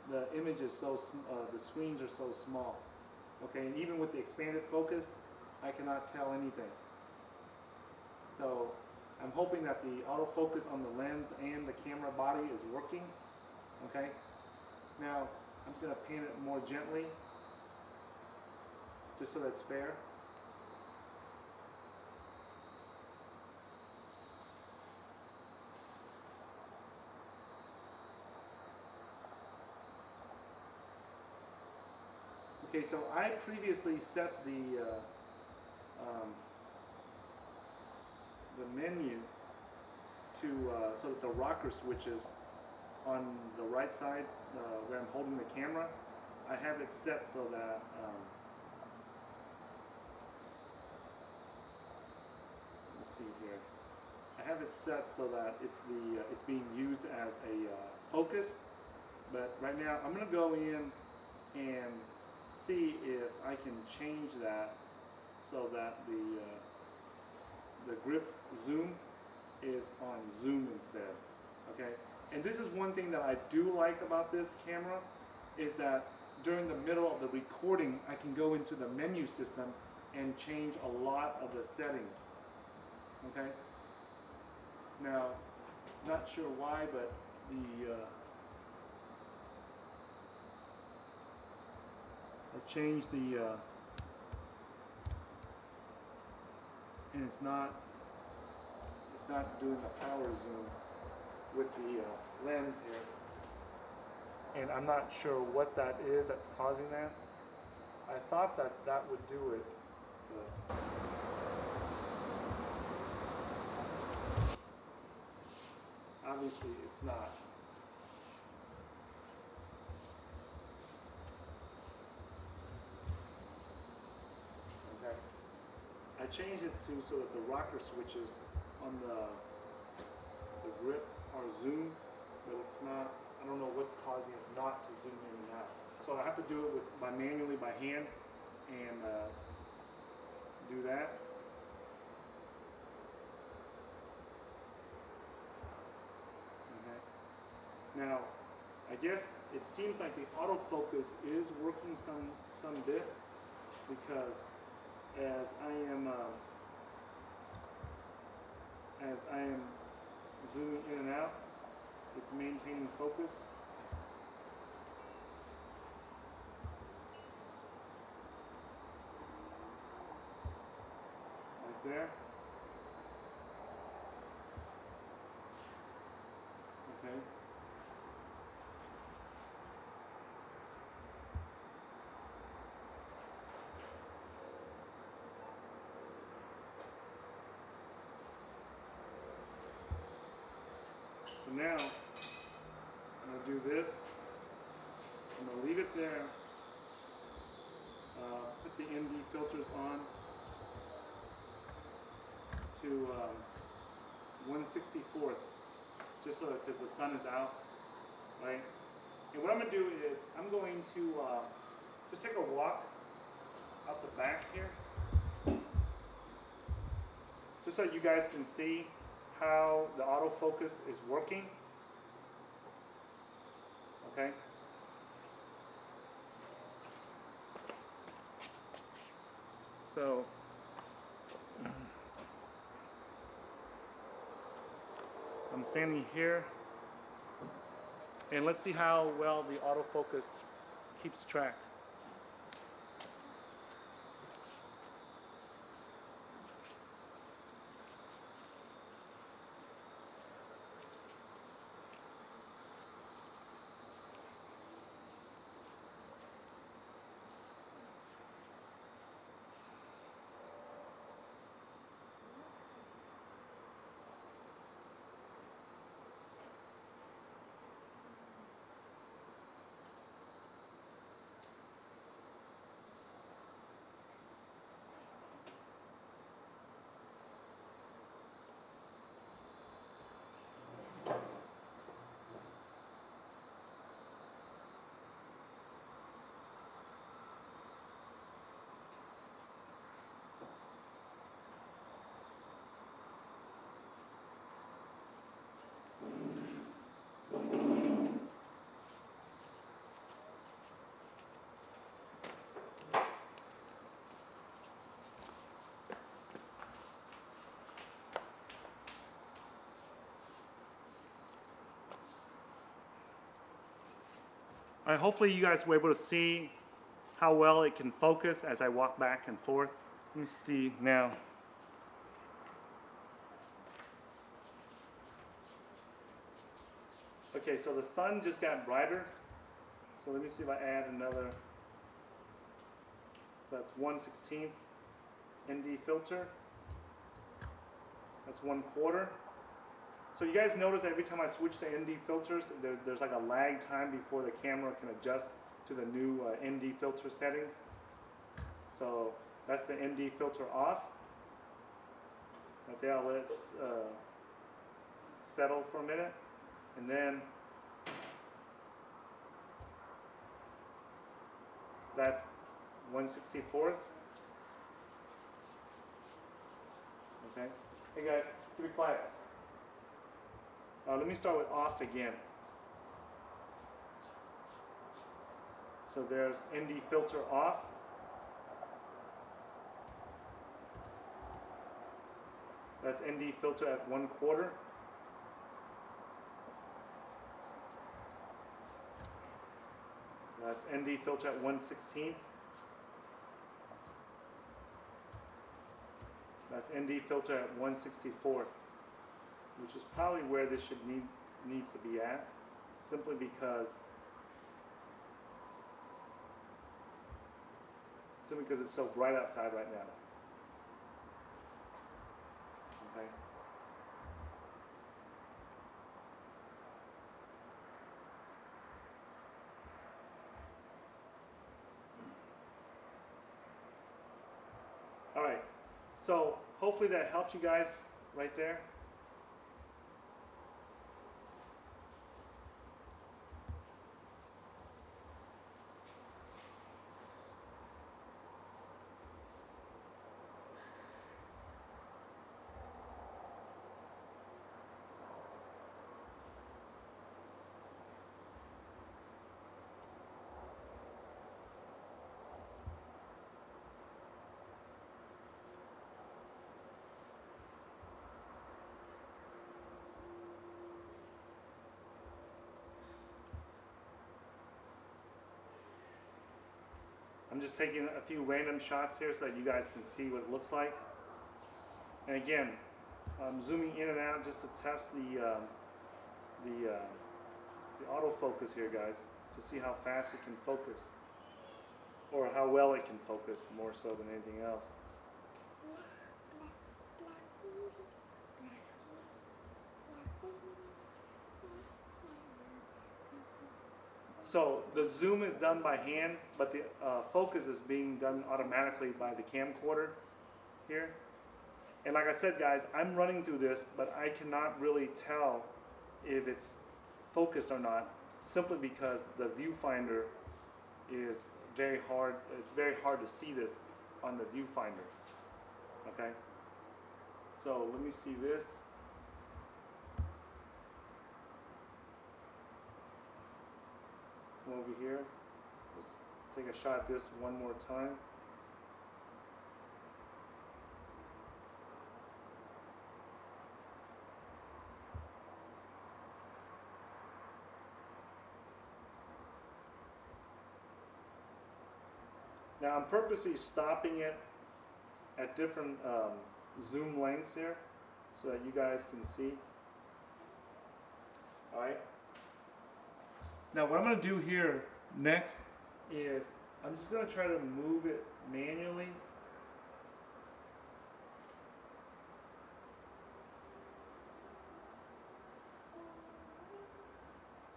the image is so, the screens are so small. Okay, and even with the expanded focus, I cannot tell anything. So I'm hoping that the autofocus on the lens and the camera body is working. Okay, now I'm just going to pan it more gently, just so that's fair. Okay, so I previously set the menu to so that the rocker switches on the right side where I'm holding the camera, I have it set so that let's see here. I have it set so that it's being used as a focus, but right now I'm going to go in and see if I can change that so that the grip zoom is on zoom instead. Okay, and this is one thing that I do like about this camera, is that during the middle of the recording I can go into the menu system and change a lot of the settings. Okay, now not sure why, but I changed the and it's not doing the power zoom with the lens here, and I'm not sure what that is that's causing that. I thought that would do it, but obviously it's not. Okay. I changed it to so that the rocker switches on the grip are zoom, but it's not. I don't know what's causing it not to zoom in and out. So I have to do it manually by hand and do that. Okay. Now I guess it seems like the autofocus is working some bit, because as I am zooming in and out, it's maintaining focus. Right there. Okay. So now, I'm going to do this. I'm going to leave it there. Put the ND filters on to 1/64th, just so because the sun is out, right? And what I'm going to do is I'm going to just take a walk out the back here, just so you guys can see how the autofocus is working. Okay. So I'm standing here, and let's see how well the autofocus keeps track. All right, hopefully you guys were able to see how well it can focus as I walk back and forth. Let me see now. Okay, so the sun just got brighter. So let me see if I add another. So that's 1/16 ND filter. That's 1/4. So you guys notice that every time I switch to ND filters, there's like a lag time before the camera can adjust to the new ND filter settings. So that's the ND filter off. Okay, I'll let it settle for a minute, and then that's 1/64th. Okay. Hey guys, be quiet. Let me start with off again. So there's ND filter off. That's ND filter at 1/4. That's ND filter at 1/16. That's ND filter at 1/64, which is probably where this should needs to be at, simply because it's so bright outside right now. Okay. All right. So hopefully that helps you guys right there. I'm just taking a few random shots here so that you guys can see what it looks like. And again, I'm zooming in and out just to test the autofocus here, guys, to see how fast it can focus, or how well it can focus, more so than anything else. So the zoom is done by hand, but the focus is being done automatically by the camcorder here. And like I said, guys, I'm running through this, but I cannot really tell if it's focused or not, simply because the viewfinder is very hard. It's very hard to see this on the viewfinder. Okay. So let me see this. Come over here. Let's take a shot at this one more time. Now I'm purposely stopping it at different zoom lengths here so that you guys can see. Alright. Now what I'm going to do here next is I'm just going to try to move it manually.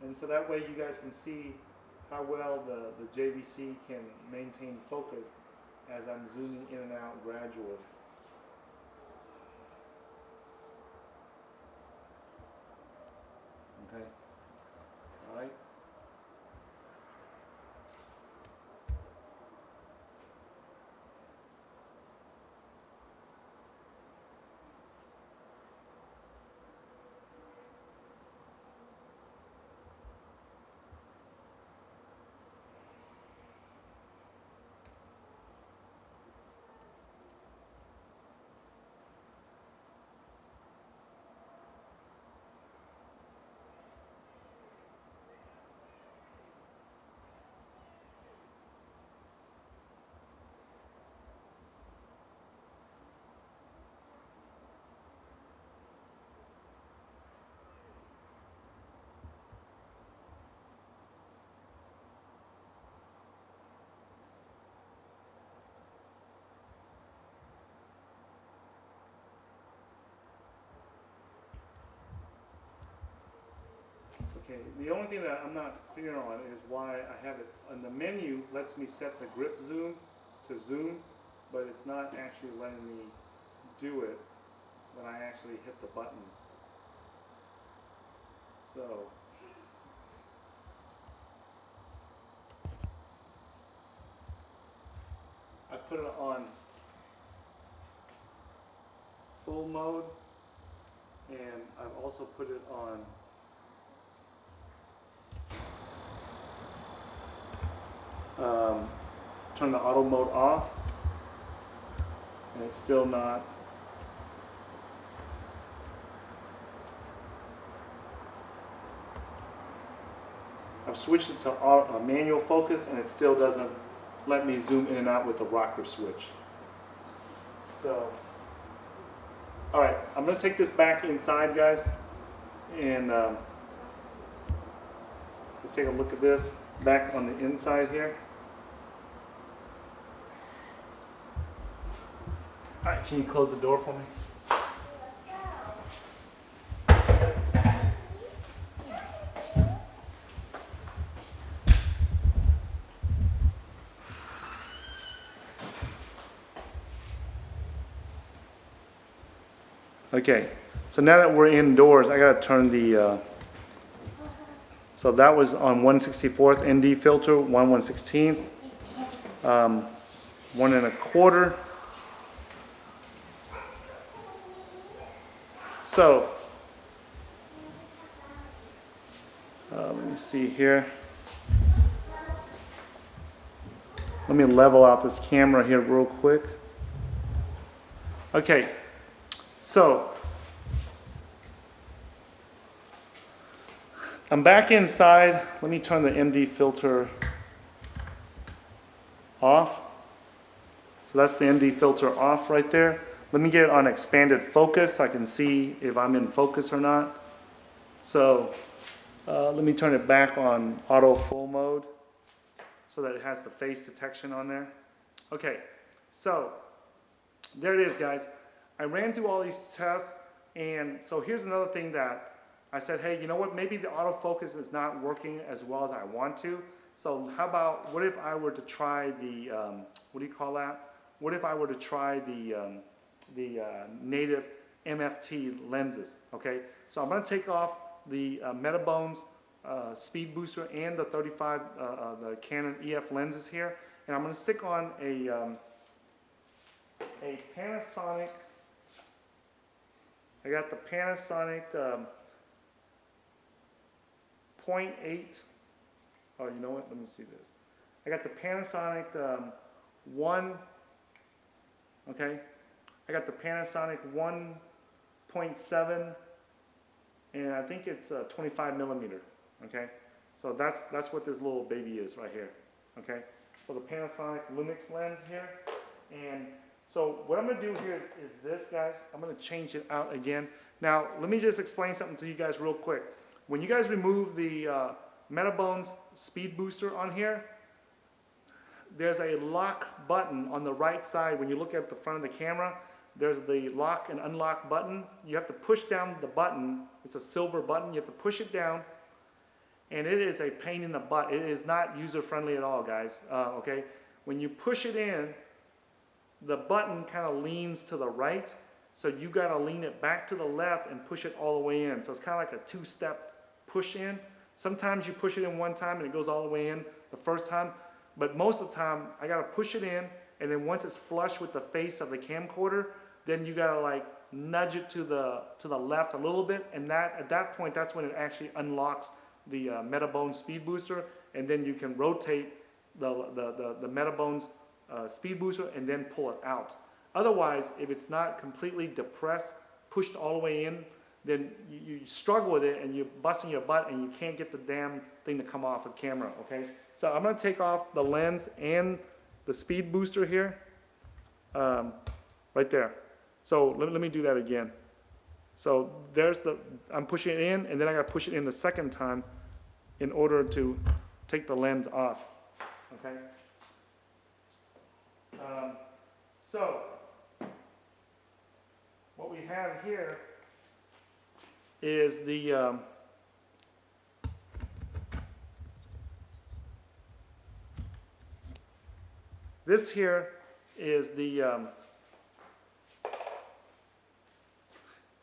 And so that way you guys can see how well the JVC can maintain focus as I'm zooming in and out gradually. Okay. All right. Okay, the only thing that I'm not clear on is why I have it on the menu. Lets me set the grip zoom to zoom, but it's not actually letting me do it when I actually hit the buttons. So I put it on full mode, and I've also put it on turn the auto mode off, and it's still not. I've switched it to manual focus, and it still doesn't let me zoom in and out with the rocker switch. So, all right, I'm going to take this back inside, guys, and let's take a look at this back on the inside here. All right, can you close the door for me? Okay, so now that we're indoors, I gotta turn the, so that was on 1/64th ND filter, 1/116th, 1 1/4. So, let me see here. Let me level out this camera here real quick. Okay, so I'm back inside. Let me turn the MD filter off. So that's the ND filter off right there. Let me get it on expanded focus so I can see if I'm in focus or not. So let me turn it back on auto full mode so that it has the face detection on there. Okay, so there it is, guys. I ran through all these tests, and so here's another thing that I said, hey, you know what, maybe the autofocus is not working as well as I want to. So how about, what if I were to try the, what do you call that? What if I were to try the native MFT lenses, okay? So I'm gonna take off the Metabones speed booster and the 35, the Canon EF lenses here, and I'm gonna stick on a Panasonic. I got the Panasonic 0.8. Oh, you know what? Let me see this. I got the Panasonic 1. Okay. I got the Panasonic 1.7, and I think it's 25 millimeter. Okay. So that's what this little baby is right here. Okay. So the Panasonic Lumix lens here, and so what I'm going to do here is this, guys. I'm going to change it out again. Now, let me just explain something to you guys real quick. When you guys remove the Metabones speed booster on here, there's a lock button on the right side. When you look at the front of the camera, there's the lock and unlock button. You have to push down the button. It's a silver button. You have to push it down, and it is a pain in the butt. It is not user-friendly at all, guys. Okay? When you push it in, the button kind of leans to the right, so you got to lean it back to the left and push it all the way in. So it's kind of like a two-step push in. Sometimes you push it in one time and it goes all the way in the first time, but most of the time I got to push it in, and then once it's flush with the face of the camcorder, then you got to like nudge it to the left a little bit, and at that point that's when it actually unlocks the Metabone speed booster, and then you can rotate the Metabones speed booster and then pull it out. Otherwise, if it's not completely depressed, pushed all the way in, then you struggle with it and you're busting your butt and you can't get the damn thing to come off of camera, okay? So I'm gonna take off the lens and the speed booster here, right there. So let me do that again. So there's I'm pushing it in, and then I gotta push it in the second time in order to take the lens off, okay? So what we have here is the this here is the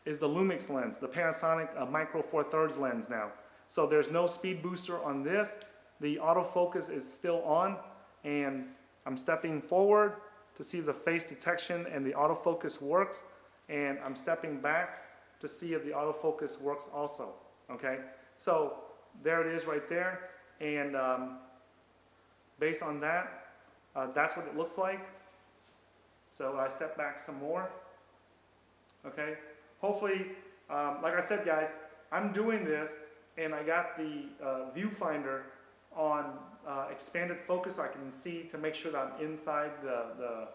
Lumix lens, the Panasonic Micro Four Thirds lens now. So there's no speed booster on this. The autofocus is still on, and I'm stepping forward to see if the face detection and the autofocus works, and I'm stepping back to see if the autofocus works also, okay? So there it is right there, and based on that, that's what it looks like. So I step back some more, okay? Hopefully, like I said, guys, I'm doing this, and I got the viewfinder on expanded focus so I can see to make sure that I'm inside the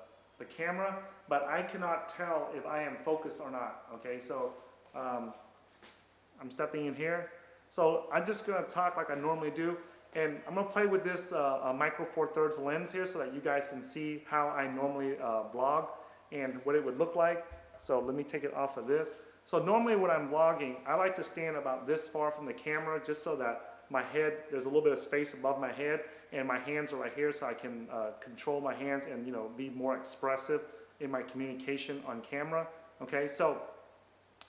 camera, but I cannot tell if I am focused or not, okay? So I'm stepping in here. So I'm just gonna talk like I normally do, and I'm gonna play with this Micro Four Thirds lens here so that you guys can see how I normally vlog and what it would look like. So let me take it off of this. So normally when I'm vlogging, I like to stand about this far from the camera just so that my head, there's a little bit of space above my head, and my hands are right here so I can control my hands and, you know, be more expressive in my communication on camera, okay? So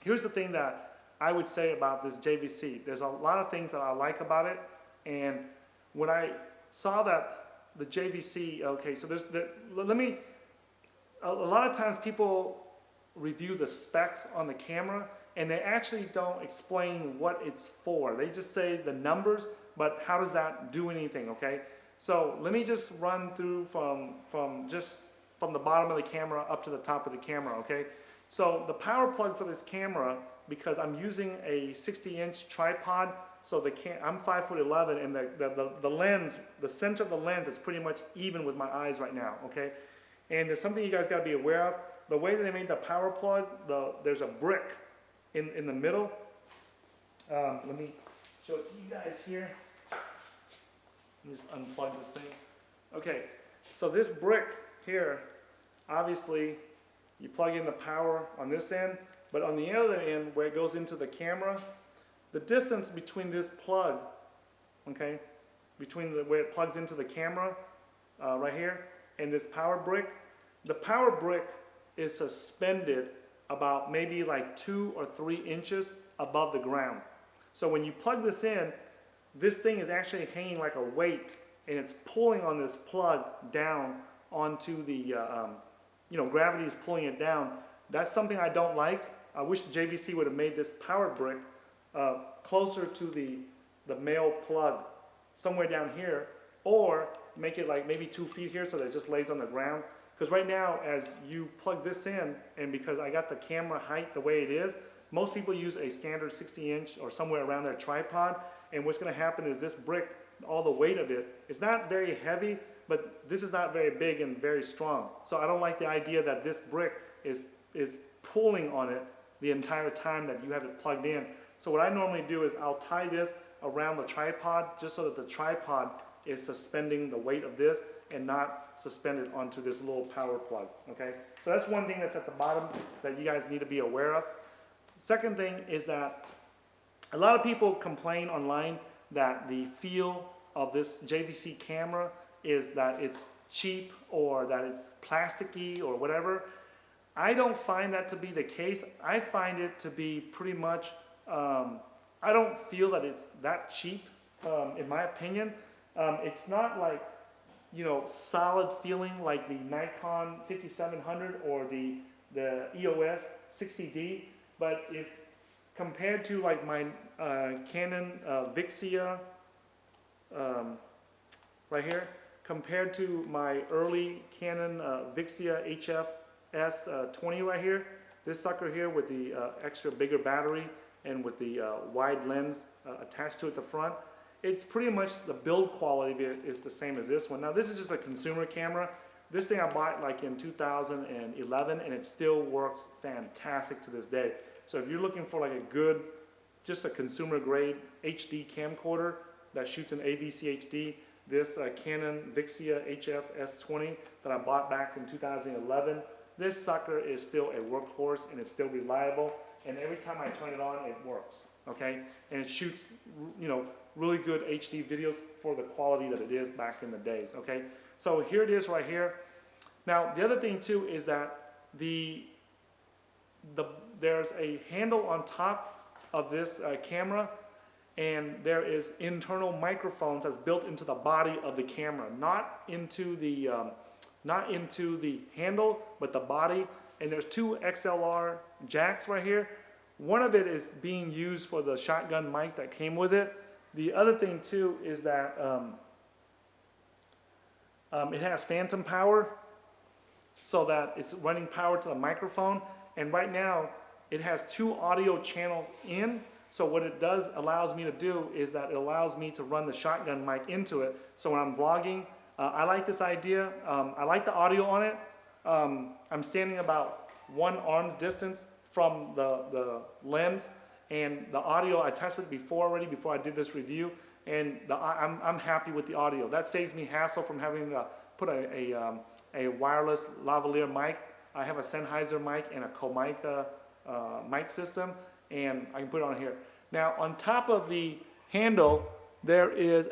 here's the thing that I would say about this JVC. There's a lot of things that I like about it, and when I saw that the JVC, okay, so there's a lot of times people review the specs on the camera and they actually don't explain what it's for. They just say the numbers, but how does that do anything, okay? So let me just run through from the bottom of the camera up to the top of the camera, okay? So the power plug for this camera because I'm using a 60-inch tripod, so I'm 5'11", and the lens, the center of the lens is pretty much even with my eyes right now, okay? And there's something you guys gotta be aware of. The way that they made the power plug, there's a brick in the middle. Let me show it to you guys here. Let me just unplug this thing. Okay, so this brick here, obviously, you plug in the power on this end, but on the other end, where it goes into the camera, the distance between this plug, okay, where it plugs into the camera, right here, and this power brick, the power brick is suspended about maybe like 2 or 3 inches above the ground. So when you plug this in, this thing is actually hanging like a weight, and it's pulling on this plug down onto the, gravity is pulling it down. That's something I don't like. I wish the JVC would have made this power brick closer to the male plug, somewhere down here, or make it like maybe 2 feet here so that it just lays on the ground. Because right now, as you plug this in, and because I got the camera height the way it is, most people use a standard 60-inch or somewhere around their tripod, and what's going to happen is this brick, all the weight of it, it's not very heavy, but this is not very big and very strong. So I don't like the idea that this brick is pulling on it the entire time that you have it plugged in. So what I normally do is I'll tie this around the tripod just so that the tripod is suspending the weight of this and not suspended onto this little power plug, okay? So that's one thing that's at the bottom that you guys need to be aware of. Second thing is that a lot of people complain online that the feel of this JVC camera is that it's cheap or that it's plasticky or whatever. I don't find that to be the case. I find it to be pretty much, I don't feel that it's that cheap, in my opinion. It's not like, solid feeling like the Nikon 5700 or the EOS 60D, but if compared to like my Canon Vixia right here, compared to my early Canon Vixia HF-S20 right here, this sucker here with the extra bigger battery and with the wide lens attached to it at the front, it's pretty much the build quality of it is the same as this one. Now this is just a consumer camera. This thing I bought like in 2011 and it still works fantastic to this day. So if you're looking for like a good, just a consumer grade HD camcorder that shoots in AVC HD, this Canon Vixia HF-S20 that I bought back in 2011, this sucker is still a workhorse and it's still reliable, and every time I turn it on it works, okay? And it shoots, really good HD videos for the quality that it is back in the days, okay? So here it is right here. Now the other thing too is that there's a handle on top of this camera, and there is internal microphones that's built into the body of the camera, not into the handle, but the body. And there's 2 XLR jacks right here. One of it is being used for the shotgun mic that came with it. The other thing too is that it has phantom power, so that it's running power to the microphone. And right now it has 2 audio channels in. So what it allows me to do is that it allows me to run the shotgun mic into it. So when I'm vlogging, I like this idea. I like the audio on it. I'm standing about 1 arm's distance from the lens, and the audio I tested before I did this review, and I'm happy with the audio. That saves me hassle from having to put a wireless lavalier mic. I have a Sennheiser mic and a Comica mic system, and I can put it on here. Now on top of the handle there is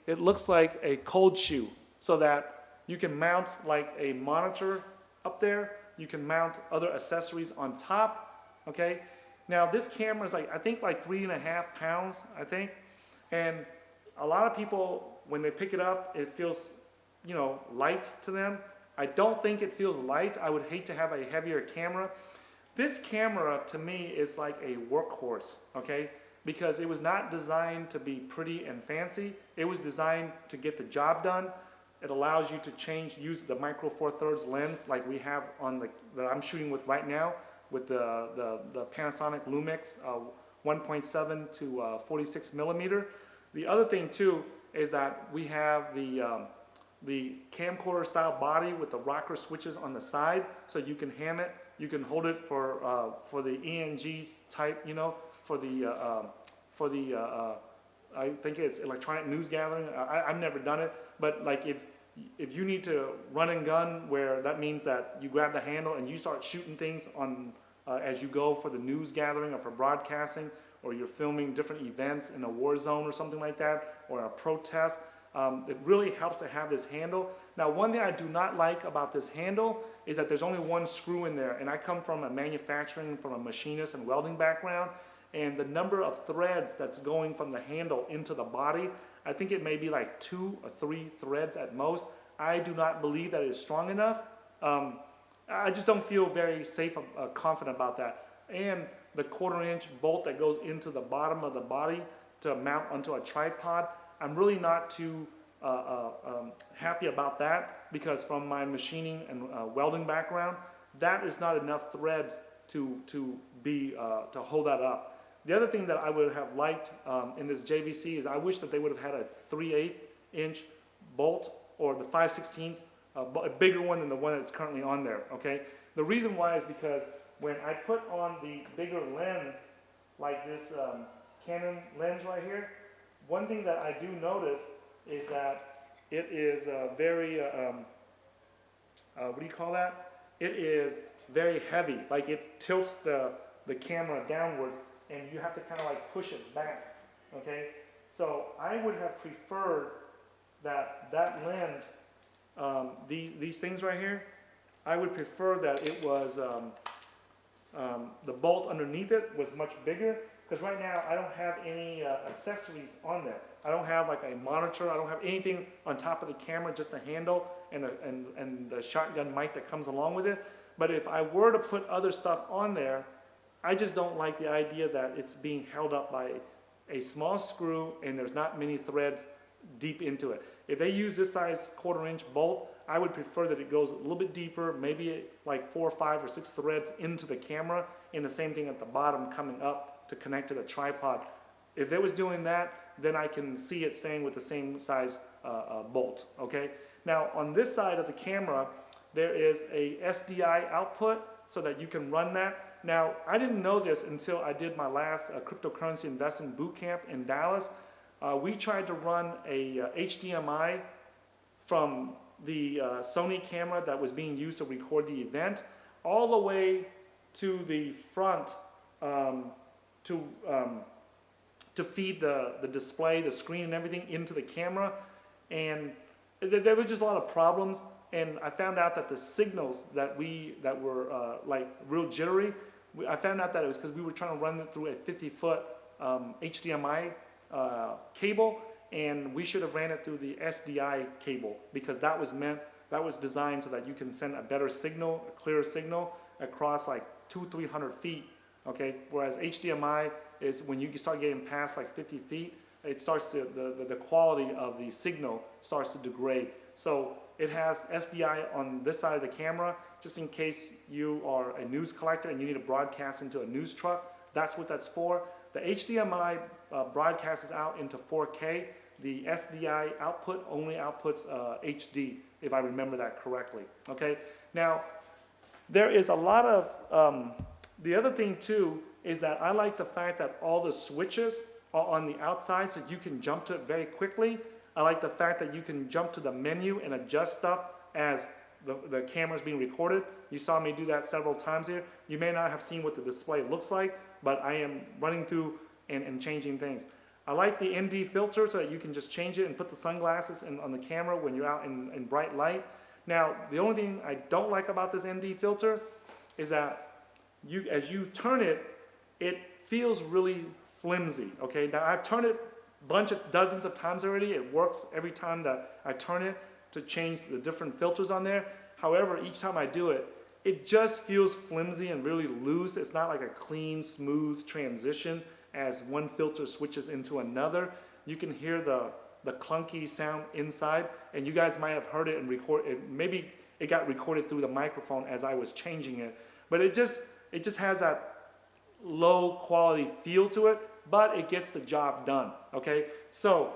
it looks like a cold shoe, so that you can mount like a monitor up there. You can mount other accessories on top, okay? Now this camera is I think like 3.5 pounds, I think. And a lot of people, when they pick it up, it feels, light to them. I don't think it feels light. I would hate to have a heavier camera. This camera to me is like a workhorse, okay? Because it was not designed to be pretty and fancy. It was designed to get the job done. It allows you to use the micro four thirds lens like we have on that I'm shooting with right now. with the Panasonic Lumix 1.7 to 46 millimeter. The other thing too is that we have the camcorder style body with the rocker switches on the side, so you can ham it. You can hold it for the ENG type, you know, for the I think it's electronic news gathering. I've never done it, but like if you need to run and gun, where that means that you grab the handle and you start shooting things on as you go for the news gathering or for broadcasting, or you're filming different events in a war zone or something like that, or a protest, it really helps to have this handle. Now, one thing I do not like about this handle is that there's only one screw in there, and I come from a machinist and welding background, and the number of threads that's going from the handle into the body, I think it may be like 2 or 3 threads at most. I do not believe that it's strong enough. I just don't feel very safe, confident about that. And the 1/4-inch bolt that goes into the bottom of the body to mount onto a tripod, I'm really not too happy about that, because from my machining and welding background, that is not enough threads to hold that up. The other thing that I would have liked in this JVC is I wish that they would have had a 3/8-inch bolt, or the 5/16, a bigger one than the one that's currently on there, okay? The reason why is because when I put on the bigger lens, like this Canon lens right here, one thing that I do notice is that it is very, what do you call that? It is very heavy, like it tilts the camera downwards, and you have to kind of like push it back, okay? So I would have preferred that lens, these things right here, I would prefer that it was, the bolt underneath it was much bigger, because right now I don't have any accessories on there. I don't have like a monitor, I don't have anything on top of the camera, just a handle and the shotgun mic that comes along with it. But if I were to put other stuff on there, I just don't like the idea that it's being held up by a small screw and there's not many threads deep into it. If they use this size 1/4-inch bolt, I would prefer that it goes a little bit deeper, maybe like 4, 5, or 6 threads into the camera, and the same thing at the bottom coming up to connect to the tripod. If they was doing that, then I can see it staying with the same size bolt, okay? Now, on this side of the camera, there is a SDI output so that you can run that. Now, I didn't know this until I did my last cryptocurrency investing boot camp in Dallas. We tried to run a HDMI from the Sony camera that was being used to record the event all the way to the front to feed the display, the screen and everything into the camera, and there was just a lot of problems. And I found out that the signals that were like real jittery, I found out that it was because we were trying to run it through a 50-foot HDMI cable, and we should have ran it through the SDI cable, because that was designed so that you can send a better signal, a clearer signal across like 200-300 feet, okay? Whereas HDMI is when you start getting past like 50 feet, it starts to, the quality of the signal starts to degrade. So it has SDI on this side of the camera, just in case you are a news collector and you need to broadcast into a news truck. That's what that's for. The HDMI broadcasts out into 4K. The SDI output only outputs HD, if I remember that correctly. Okay. Now, there is a lot of, the other thing too is that I like the fact that all the switches are on the outside, so you can jump to it very quickly. I like the fact that you can jump to the menu and adjust stuff as the camera is being recorded. You saw me do that several times here. You may not have seen what the display looks like, but I am running through and changing things. I like the ND filter so that you can just change it and put the sunglasses on the camera when you're out in bright light. Now, the only thing I don't like about this ND filter is that as you turn it, it feels really flimsy, okay? Now, I've turned it dozens of times already. It works every time that I turn it to change the different filters on there. However, each time I do it, it just feels flimsy and really loose. It's not like a clean, smooth transition as one filter switches into another. You can hear the clunky sound inside, and you guys might have heard it and record it. Maybe it got recorded through the microphone as I was changing it, but it just it just has that low quality feel to it, but it gets the job done, okay? So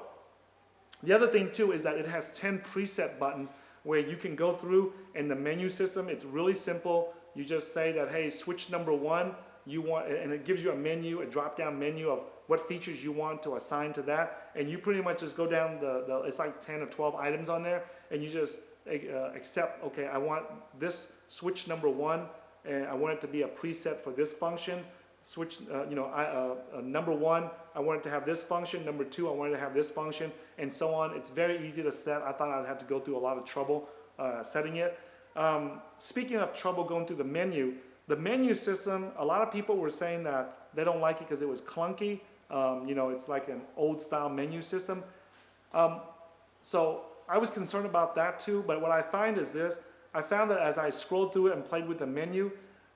the other thing too is that it has 10 preset buttons where you can go through, and the menu system, it's really simple. You just say that, hey, switch number 1, you want, and it gives you a menu, a drop-down menu of what features you want to assign to that, and you pretty much just go down it's like 10 or 12 items on there, and you just accept, okay, I want this switch number 1, and I want it to be a preset for this function. Switch, number 1, I want it to have this function. Number 2, I want it to have this function, and so on. It's very easy to set. I thought I'd have to go through a lot of trouble setting it. Speaking of trouble going through the menu system, a lot of people were saying that they don't like it because it was clunky. It's like an old style menu system. So I was concerned about that too, but what I find is this. I found that as I scrolled through it and played with the menu,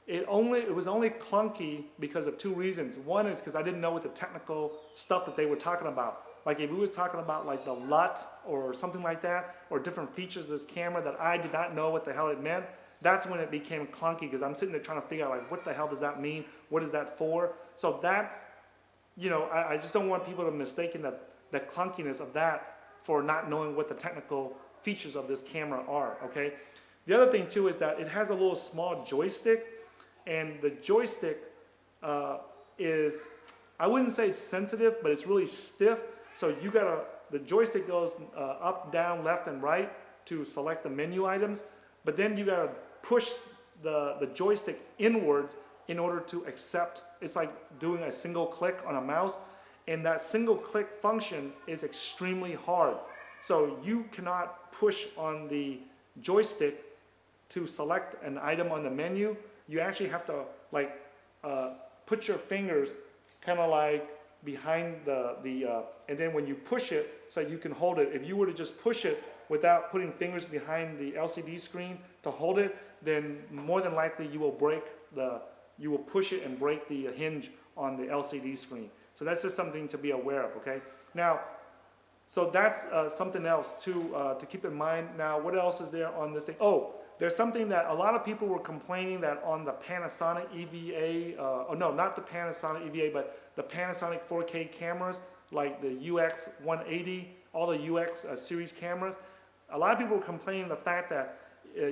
it was only clunky because of 2 reasons. One is because I didn't know what the technical stuff that they were talking about. Like if we was talking about like the LUT or something like that, or different features of this camera that I did not know what the hell it meant, that's when it became clunky, because I'm sitting there trying to figure out like what the hell does that mean? What is that for? So that's, I just don't want people to mistake the clunkiness of that for not knowing what the technical features of this camera are, okay? The other thing too is that it has a little small joystick, and the joystick is, I wouldn't say sensitive, but it's really stiff. So the joystick goes up, down, left, and right to select the menu items, but then you gotta push the joystick inwards in order to accept. It's like doing a single click on a mouse, and that single click function is extremely hard. So you cannot push on the joystick to select an item on the menu. You actually have to like put your fingers kind of like behind and then when you push it, so you can hold it. If you were to just push it without putting fingers behind the LCD screen to hold it, then more than likely you will push it and break the hinge on the LCD screen. So that's just something to be aware of, okay? Now, so that's something else to keep in mind. Now, what else is there on this thing? Oh, there's something that a lot of people were complaining that on the Panasonic EVA, not the Panasonic EVA, but the Panasonic 4K cameras, like the UX180, all the UX series cameras, a lot of people were complaining the fact that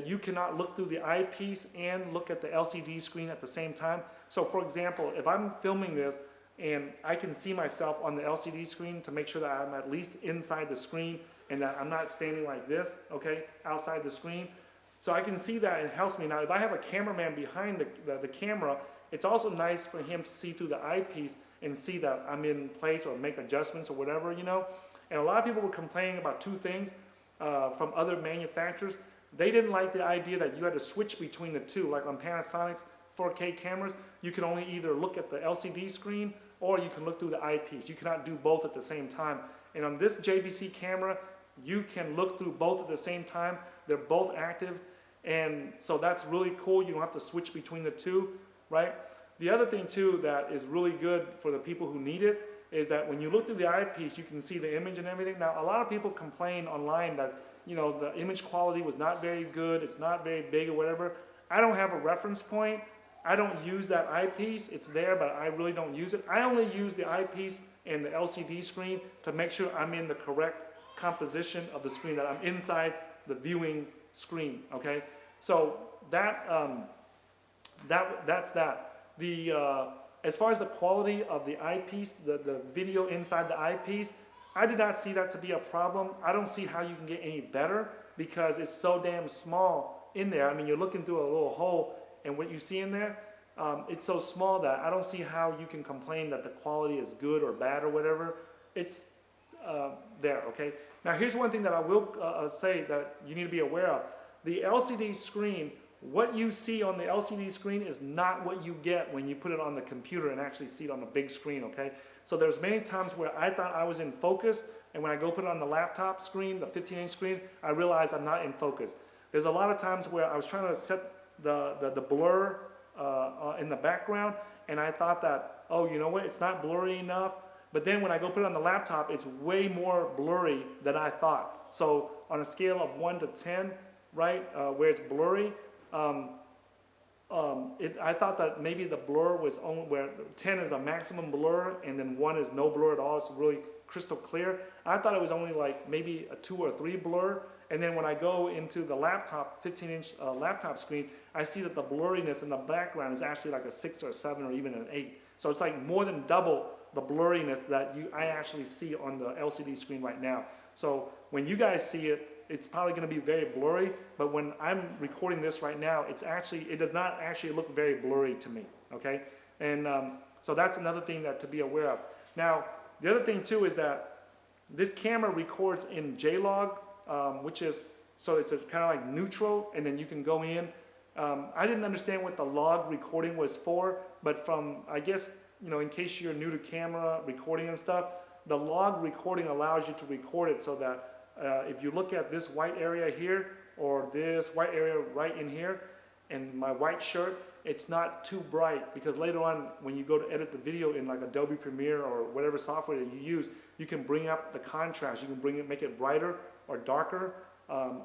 you cannot look through the eyepiece and look at the LCD screen at the same time. So for example, if I'm filming this and I can see myself on the LCD screen to make sure that I'm at least inside the screen and that I'm not standing like this, okay, outside the screen. So I can see that, it helps me. Now, if I have a cameraman behind the camera, it's also nice for him to see through the eyepiece and see that I'm in place or make adjustments or whatever, And a lot of people were complaining about 2 things from other manufacturers. They didn't like the idea that you had to switch between the 2. Like on Panasonic's 4K cameras, you can only either look at the LCD screen or you can look through the eyepiece. You cannot do both at the same time. And on this JVC camera, you can look through both at the same time. They're both active, and so that's really cool. You don't have to switch between the 2, right? The other thing too that is really good for the people who need it is that when you look through the eyepiece, you can see the image and everything. Now, a lot of people complain online that the image quality was not very good, it's not very big or whatever. I don't have a reference point. I don't use that eyepiece. It's there, but I really don't use it. I only use the eyepiece and the LCD screen to make sure I'm in the correct composition of the screen, that I'm inside the viewing screen, okay? So that's that. As far as the quality of the eyepiece, the video inside the eyepiece, I did not see that to be a problem. I don't see how you can get any better because it's so damn small in there. I mean, you're looking through a little hole, and what you see in there, it's so small that I don't see how you can complain that the quality is good or bad or whatever. It's there, okay? Now here's one thing that I will say that you need to be aware of. The LCD screen, what you see on the LCD screen is not what you get when you put it on the computer and actually see it on the big screen, okay? So there's many times where I thought I was in focus, and when I go put it on the laptop screen, the 15-inch screen, I realize I'm not in focus. There's a lot of times where I was trying to set the blur in the background, and I thought that, oh, you know what, it's not blurry enough. But then when I go put it on the laptop, it's way more blurry than I thought. So on a scale of 1 to 10, right, where it's blurry, I thought that maybe the blur was only where 10 is the maximum blur and then 1 is no blur at all. It's really crystal clear. I thought it was only like maybe a 2 or 3 blur. And then when I go into the laptop, 15-inch laptop screen, I see that the blurriness in the background is actually like a 6 or 7 or even an 8. So it's like more than double the blurriness that I actually see on the LCD screen right now. So when you guys see it, it's probably going to be very blurry, but when I'm recording this right now, it does not actually look very blurry to me, okay? And so that's another thing that to be aware of. Now, the other thing too is that this camera records in JLog, which is, so it's kind of like neutral, and then you can go in. I didn't understand what the log recording was for, but from, I guess, you know, in case you're new to camera recording and stuff, the log recording allows you to record it so that if you look at this white area here or this white area right in here and my white shirt, it's not too bright, because later on when you go to edit the video in like Adobe Premiere or whatever software that you use, you can bring up the contrast. You can make it brighter or darker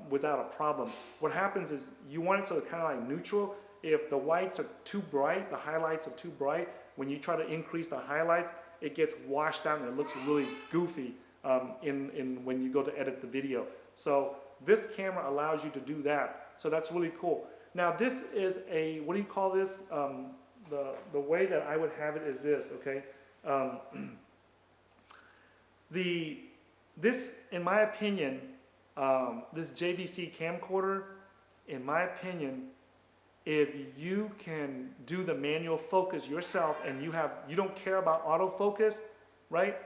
without a problem. What happens is you want it so it's kind of like neutral. If the whites are too bright, the highlights are too bright, when you try to increase the highlights, it gets washed out and it looks really goofy when you go to edit the video. So this camera allows you to do that. So that's really cool. Now this is a, what do you call this? The way that I would have it is this, okay? This, in my opinion, this JVC camcorder, in my opinion, if you can do the manual focus yourself and you don't care about autofocus, right?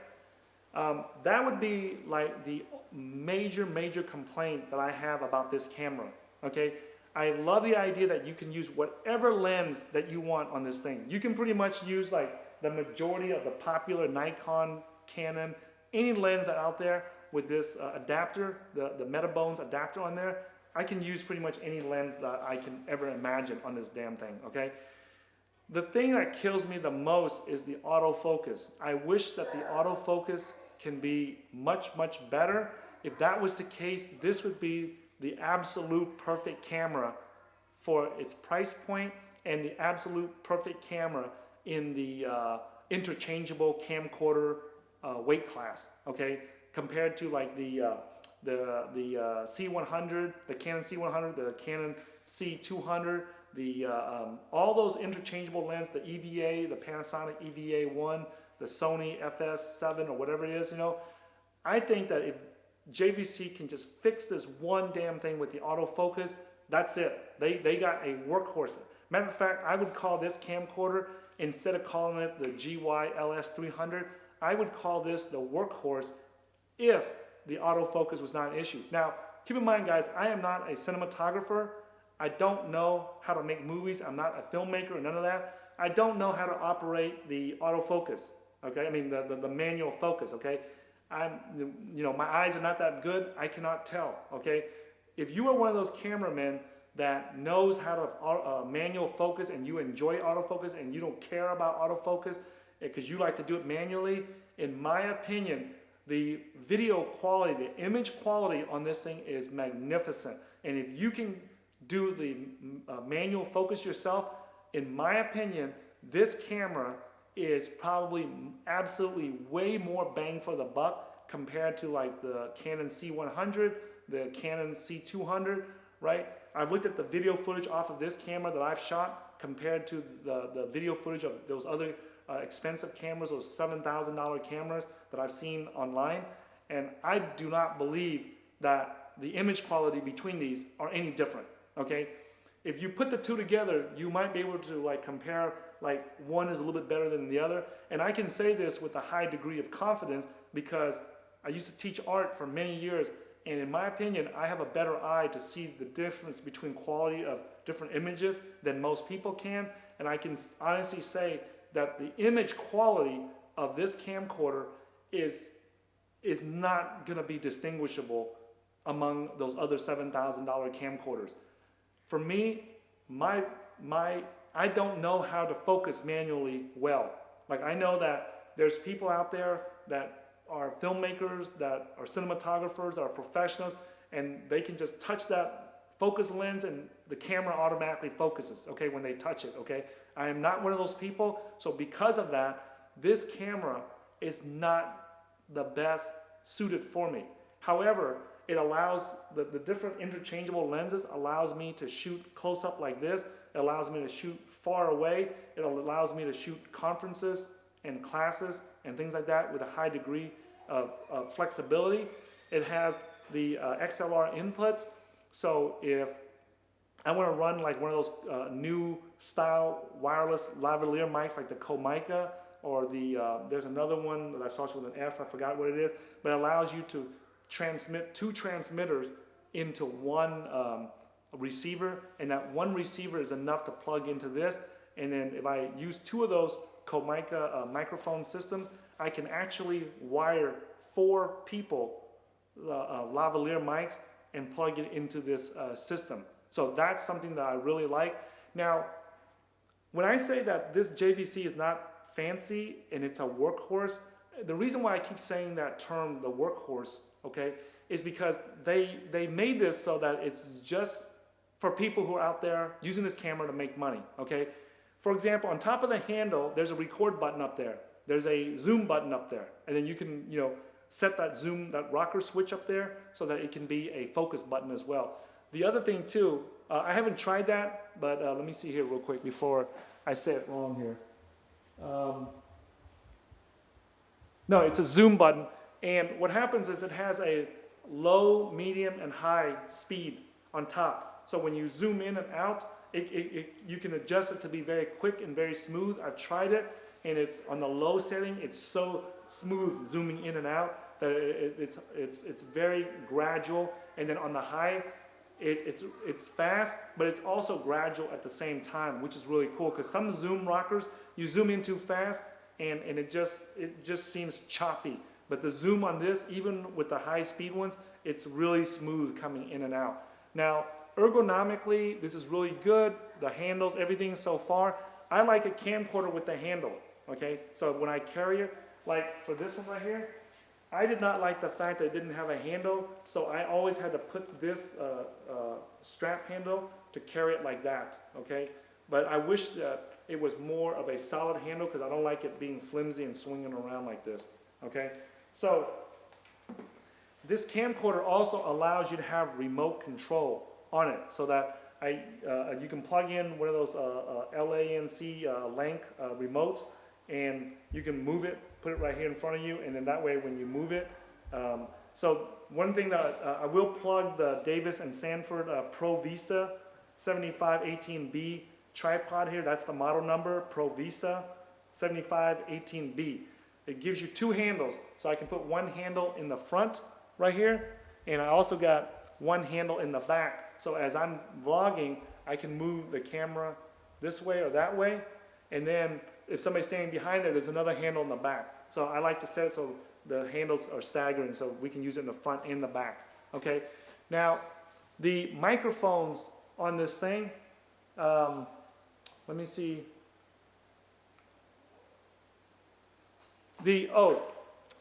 That would be like the major complaint that I have about this camera, okay? I love the idea that you can use whatever lens that you want on this thing. You can pretty much use like the majority of the popular Nikon, Canon, any lens out there with this adapter, the Metabones adapter on there. I can use pretty much any lens that I can ever imagine on this damn thing, okay? The thing that kills me the most is the autofocus. I wish that the autofocus can be much better. If that was the case, this would be the absolute perfect camera for its price point and the absolute perfect camera in the interchangeable camcorder weight class, okay? Compared to like the C100, the Canon C100, the Canon C200, all those interchangeable lenses, the EVA, the Panasonic EVA1, the Sony FS7 or whatever it is, you know, I think that if JVC can just fix this one damn thing with the autofocus, that's it. They got a workhorse. Matter of fact, I would call this camcorder, instead of calling it the GY-LS300, I would call this the workhorse if the autofocus was not an issue. Now, keep in mind, guys, I am not a cinematographer. I don't know how to make movies. I'm not a filmmaker or none of that. I don't know how to operate the autofocus, okay? I mean, the manual focus, okay? My eyes are not that good. I cannot tell, okay? If you are one of those cameramen that knows how to manual focus and you enjoy autofocus and you don't care about autofocus because you like to do it manually, in my opinion, the video quality, the image quality on this thing is magnificent. And if you can do the manual focus yourself, in my opinion, this camera is probably absolutely way more bang for the buck compared to like the Canon C100, the Canon C200, right? I've looked at the video footage off of this camera that I've shot compared to the video footage of those other expensive cameras, those $7,000 cameras that I've seen online, and I do not believe that the image quality between these are any different, okay? If you put the two together, you might be able to like compare, like one is a little bit better than the other, and I can say this with a high degree of confidence because I used to teach art for many years, and in my opinion, I have a better eye to see the difference between quality of different images than most people can, and I can honestly say that the image quality of this camcorder is not going to be distinguishable among those other $7,000 camcorders. For me, I don't know how to focus manually well. Like, I know that there's people out there that are filmmakers, that are cinematographers, that are professionals, and they can just touch that focus lens and the camera automatically focuses, okay, when they touch it, okay? I am not one of those people, so because of that, this camera is not the best suited for me. However, it allows, the different interchangeable lenses allows me to shoot close up like this. It allows me to shoot far away. It allows me to shoot conferences and classes and things like that with a high degree of flexibility. It has the XLR inputs. So if I want to run like one of those new style wireless lavalier mics like the Comica or the, there's another one that I saw with an S, I forgot what it is, but it allows you to transmit 2 transmitters into one receiver, and that one receiver is enough to plug into this. And then if I use 2 of those Comica microphone systems, I can actually wire 4 people lavalier mics and plug it into this system. So that's something that I really like. Now, when I say that this JVC is not fancy and it's a workhorse, the reason why I keep saying that term, the workhorse, okay, is because they made this so that it's just for people who are out there using this camera to make money, okay? For example, on top of the handle, there's a record button up there. There's a zoom button up there. And then you can, you know, set that zoom, that rocker switch up there so that it can be a focus button as well. The other thing too, I haven't tried that, but let me see here real quick before I say it wrong here. No, it's a zoom button, and what happens is it has a low, medium, and high speed on top. So when you zoom in and out, you can adjust it to be very quick and very smooth. I've tried it, and it's on the low setting. It's so smooth zooming in and out that it's very gradual. And then on the high, it's fast, but it's also gradual at the same time, which is really cool. Because some zoom rockers, you zoom in too fast, and it just seems choppy. But the zoom on this, even with the high speed ones, it's really smooth coming in and out. Now, ergonomically, this is really good. The handles, everything so far. I like a camcorder with the handle, okay? So when I carry it, like for this one right here, I did not like the fact that it didn't have a handle, so I always had to put this strap handle to carry it like that, okay? But I wish that it was more of a solid handle because I don't like it being flimsy and swinging around like this, okay? So this camcorder also allows you to have remote control on it so that you can plug in one of those LANC Lanc remotes, and you can move it, put it right here in front of you, and then that way when you move it. So one thing that I will plug the Davis and Sanford Pro Vista 7518B tripod here. That's the model number, Pro Vista 7518B. It gives you 2 handles, so I can put one handle in the front right here, and I also got one handle in the back. So as I'm vlogging, I can move the camera this way or that way, and then if somebody's standing behind there, there's another handle in the back. So I like to set it so the handles are staggering so we can use it in the front and the back. Okay. Now, the microphones on this thing, let me see.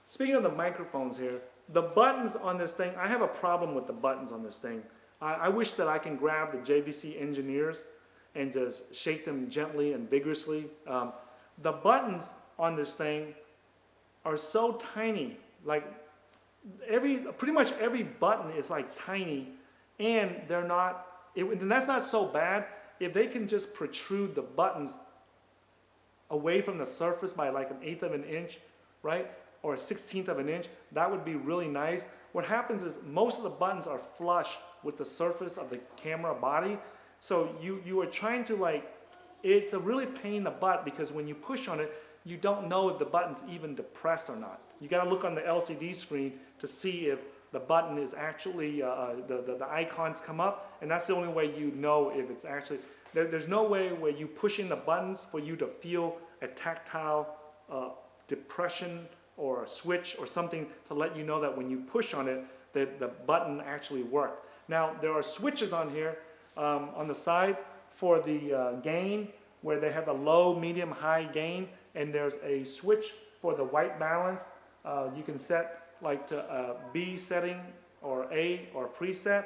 Speaking of the microphones here, the buttons on this thing, I have a problem with the buttons on this thing. I wish that I can grab the JVC engineers and just shake them gently and vigorously. The buttons on this thing are so tiny. Like pretty much every button is like tiny, and they're not, and that's not so bad. If they can just protrude the buttons away from the surface by like 1/8 of an inch, right? Or 1/16 of an inch, that would be really nice. What happens is most of the buttons are flush with the surface of the camera body. So you are trying to it's a really pain in the butt because when you push on it, you don't know if the button's even depressed or not. You gotta look on the LCD screen to see if the button is actually, the icons come up, and that's the only way you know if it's actually, there's no way where you push in the buttons for you to feel a tactile depression or a switch or something to let you know that when you push on it, that the button actually worked. Now, there are switches on here on the side for the gain, where they have a low, medium, high gain, and there's a switch for the white balance. You can set like to B setting or A or preset,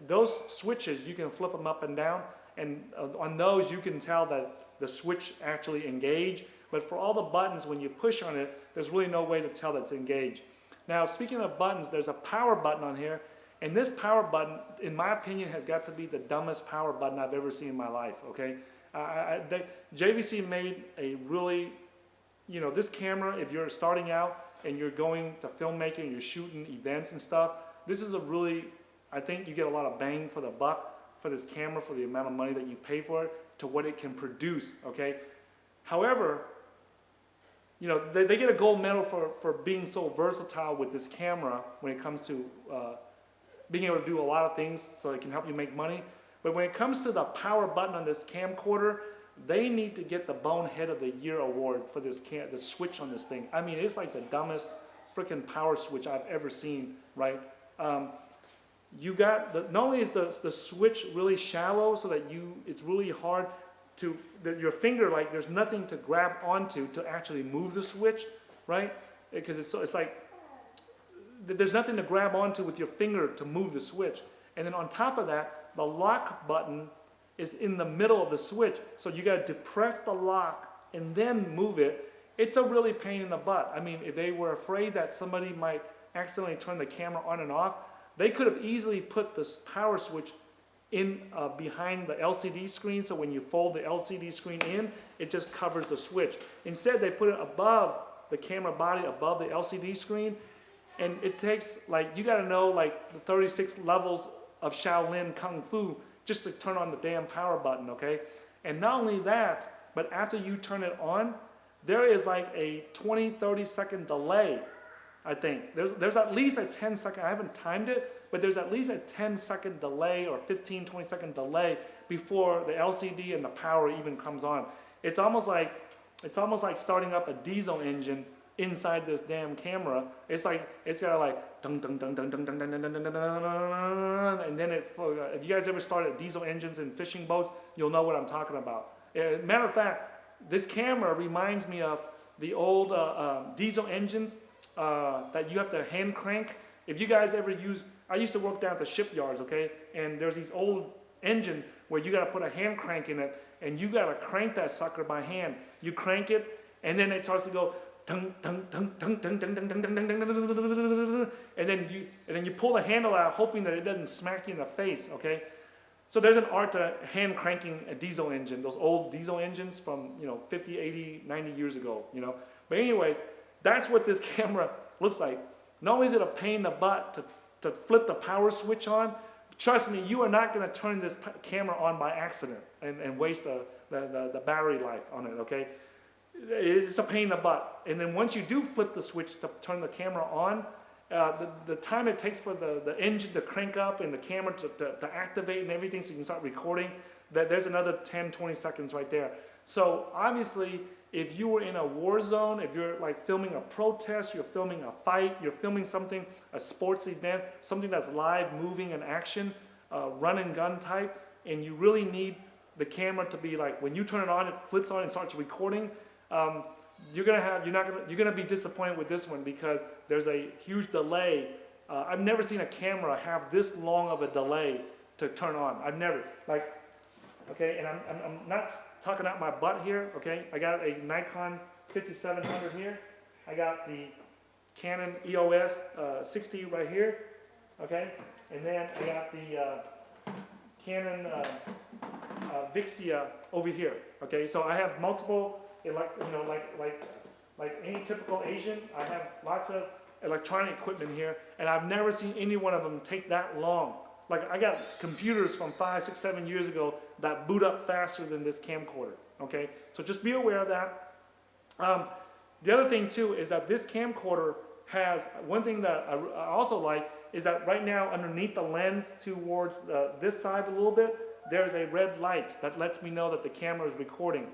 those switches, you can flip them up and down, and on those you can tell that the switch actually engaged. But for all the buttons, when you push on it, there's really no way to tell that it's engaged. Now, speaking of buttons, there's a power button on here, and this power button, in my opinion, has got to be the dumbest power button I've ever seen in my life, okay? JVC made a really, you know, this camera, if you're starting out and you're going to filmmaking, you're shooting events and stuff, this is a really, I think you get a lot of bang for the buck for this camera, for the amount of money that you pay for it, to what it can produce, okay? However, you know, they get a gold medal for being so versatile with this camera when it comes to being able to do a lot of things so it can help you make money. But when it comes to the power button on this camcorder, they need to get the Bonehead of the Year award for this the switch on this thing. I mean, it's like the dumbest freaking power switch I've ever seen, right? You got not only is the switch really shallow so that it's really hard to your finger, like there's nothing to grab onto to actually move the switch, right? Because it's like there's nothing to grab onto with your finger to move the switch. And then on top of that, the lock button is in the middle of the switch. So you got to depress the lock and then move it. It's a really pain in the butt. I mean, if they were afraid that somebody might accidentally turn the camera on and off, they could have easily put this power switch in behind the LCD screen, so when you fold the LCD screen in, it just covers the switch. Instead, they put it above the camera body, above the LCD screen, and it takes, like, you got to know like the 36 levels of Shaolin Kung Fu just to turn on the damn power button, okay? And not only that, but after you turn it on, there is like a 20-30 second delay. I think there's at least a 10-second, I haven't timed it, but there's at least a 10-second delay or 15-20 second delay before the LCD and the power even comes on. It's almost like starting up a diesel engine inside this damn camera. It's like it's got like dun dun dun dun dun dun dun dun dun dun dun, and then if you guys ever started diesel engines in fishing boats, you'll know what I'm talking about. Matter of fact, this camera reminds me of the old diesel engines that you have to hand crank. If you guys ever I used to work down at the shipyards, okay? And there's these old engines where you gotta put a hand crank in it, and you gotta crank that sucker by hand. You crank it, and then it starts to go tung tung tung tung tung tung tung tung tung tung tung, and then you pull the handle out, hoping that it doesn't smack you in the face, okay? So there's an art to hand cranking a diesel engine, those old diesel engines from 50, 80, 90 years ago, But anyways, that's what this camera looks like. Not only is it a pain in the butt to flip the power switch on, trust me, you are not going to turn this camera on by accident and waste the battery life on it, okay? It's a pain in the butt. And then once you do flip the switch to turn the camera on, the time it takes for the engine to crank up and the camera to activate and everything so you can start recording, there's another 10-20 seconds right there. So obviously, if you were in a war zone, if you're like filming a protest, you're filming a fight, you're filming something, a sports event, something that's live, moving in action, run and gun type, and you really need the camera to be like, when you turn it on, it flips on and starts recording, you're gonna be disappointed with this one because there's a huge delay. I've never seen a camera have this long of a delay to turn on. I've never, okay, and I'm not talking out my butt here, okay? I got a Nikon 5700 here. I got the Canon EOS 60 right here, okay? And then I got the Canon Vixia over here, okay? So I have multiple, like any typical Asian, I have lots of electronic equipment here, and I've never seen any one of them take that long. Like, I got computers from 5, 6, 7 years ago that boot up faster than this camcorder, okay? So just be aware of that. The other thing too is that this camcorder has, one thing that I also like is that right now underneath the lens towards this side a little bit, there's a red light that lets me know that the camera is recording.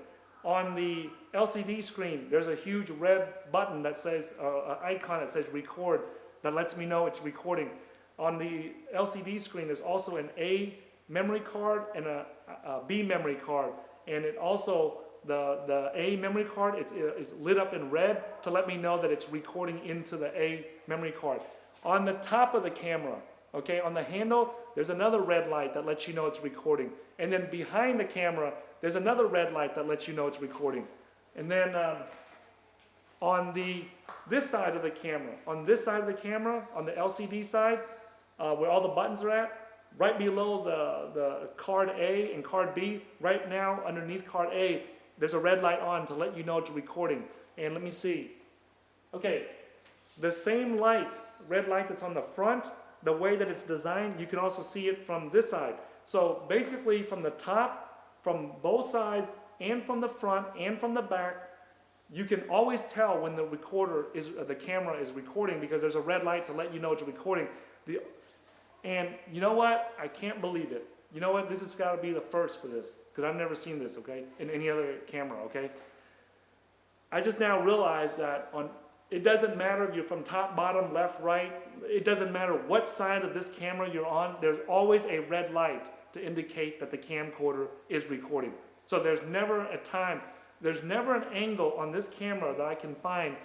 On the LCD screen, there's a huge red button that says, an icon that says record, that lets me know it's recording. On the LCD screen, there's also an A memory card and a B memory card. And it also, the A memory card, it's lit up in red to let me know that it's recording into the A memory card. On the top of the camera, Okay, on the handle, there's another red light that lets you know it's recording. And then behind the camera, there's another red light that lets you know it's recording. And then on this side of the camera, on this side of the camera, on the LCD side, where all the buttons are at, right below the card A and card B, right now underneath card A, there's a red light on to let you know it's recording. And let me see. Okay, the same light, red light that's on the front, the way that it's designed, you can also see it from this side. So basically from the top, from both sides, and from the front, and from the back, you can always tell when the camera is recording because there's a red light to let you know it's recording. And you know what? I can't believe it. You know what? This has got to be the first for this because I've never seen this, okay, in any other camera, okay? I just now realize that it doesn't matter if you're from top, bottom, left, right. It doesn't matter what side of this camera you're on. There's always a red light to indicate that the camcorder is recording. So there's never a time, there's never an angle on this camera that I can find,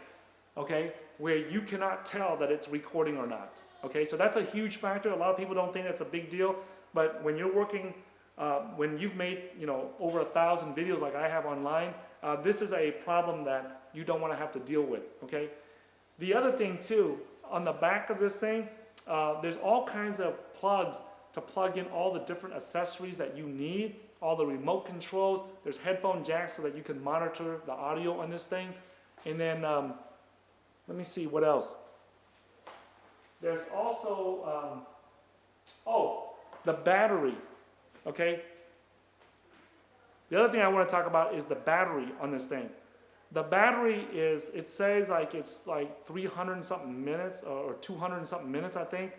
okay, where you cannot tell that it's recording or not. Okay, so that's a huge factor. A lot of people don't think that's a big deal, but when you're working, when you've made, you know, over 1,000 videos like I have online, this is a problem that you don't want to have to deal with, okay? The other thing too, on the back of this thing, there's all kinds of plugs to plug in all the different accessories that you need, all the remote controls. There's headphone jacks so that you can monitor the audio on this thing. And then, let me see what else. There's also, the battery, okay? The other thing I want to talk about is the battery on this thing. The battery is, it says like it's like 300 and something minutes or 200 and something minutes, I think.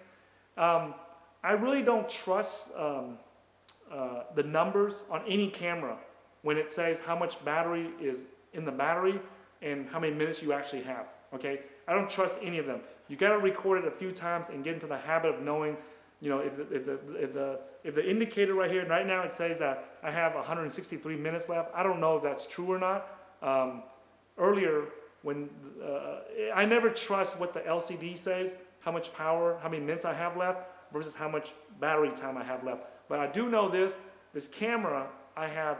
I really don't trust the numbers on any camera when it says how much battery is in the battery and how many minutes you actually have, okay? I don't trust any of them. You got to record it a few times and get into the habit of knowing, you know, if the indicator right here, right now it says that I have 163 minutes left. I don't know if that's true or not. Earlier, when I never trust what the LCD says, how much power, how many minutes I have left versus how much battery time I have left. But I do know this camera, I have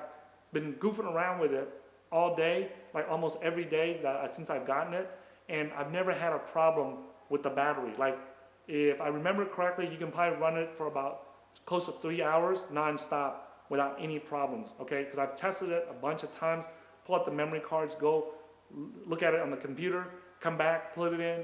been goofing around with it all day, like almost every day since I've gotten it, and I've never had a problem with the battery. Like, if I remember correctly, you can probably run it for about close to 3 hours non-stop without any problems, okay? Because I've tested it a bunch of times, pull out the memory cards, go look at it on the computer, come back, plug it in,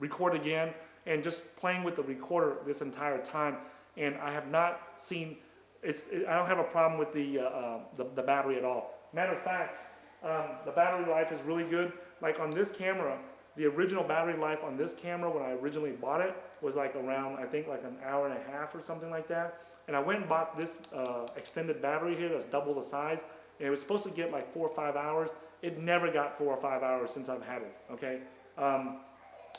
record again, and just playing with the recorder this entire time. And I have not seen, I don't have a problem with the battery at all. Matter of fact, the battery life is really good. Like on this camera, the original battery life on this camera when I originally bought it was like around, I think like an hour and a half or something like that. And I went and bought this extended battery here that's double the size. And it was supposed to get like 4 or 5 hours. It never got 4 or 5 hours since I've had it, okay?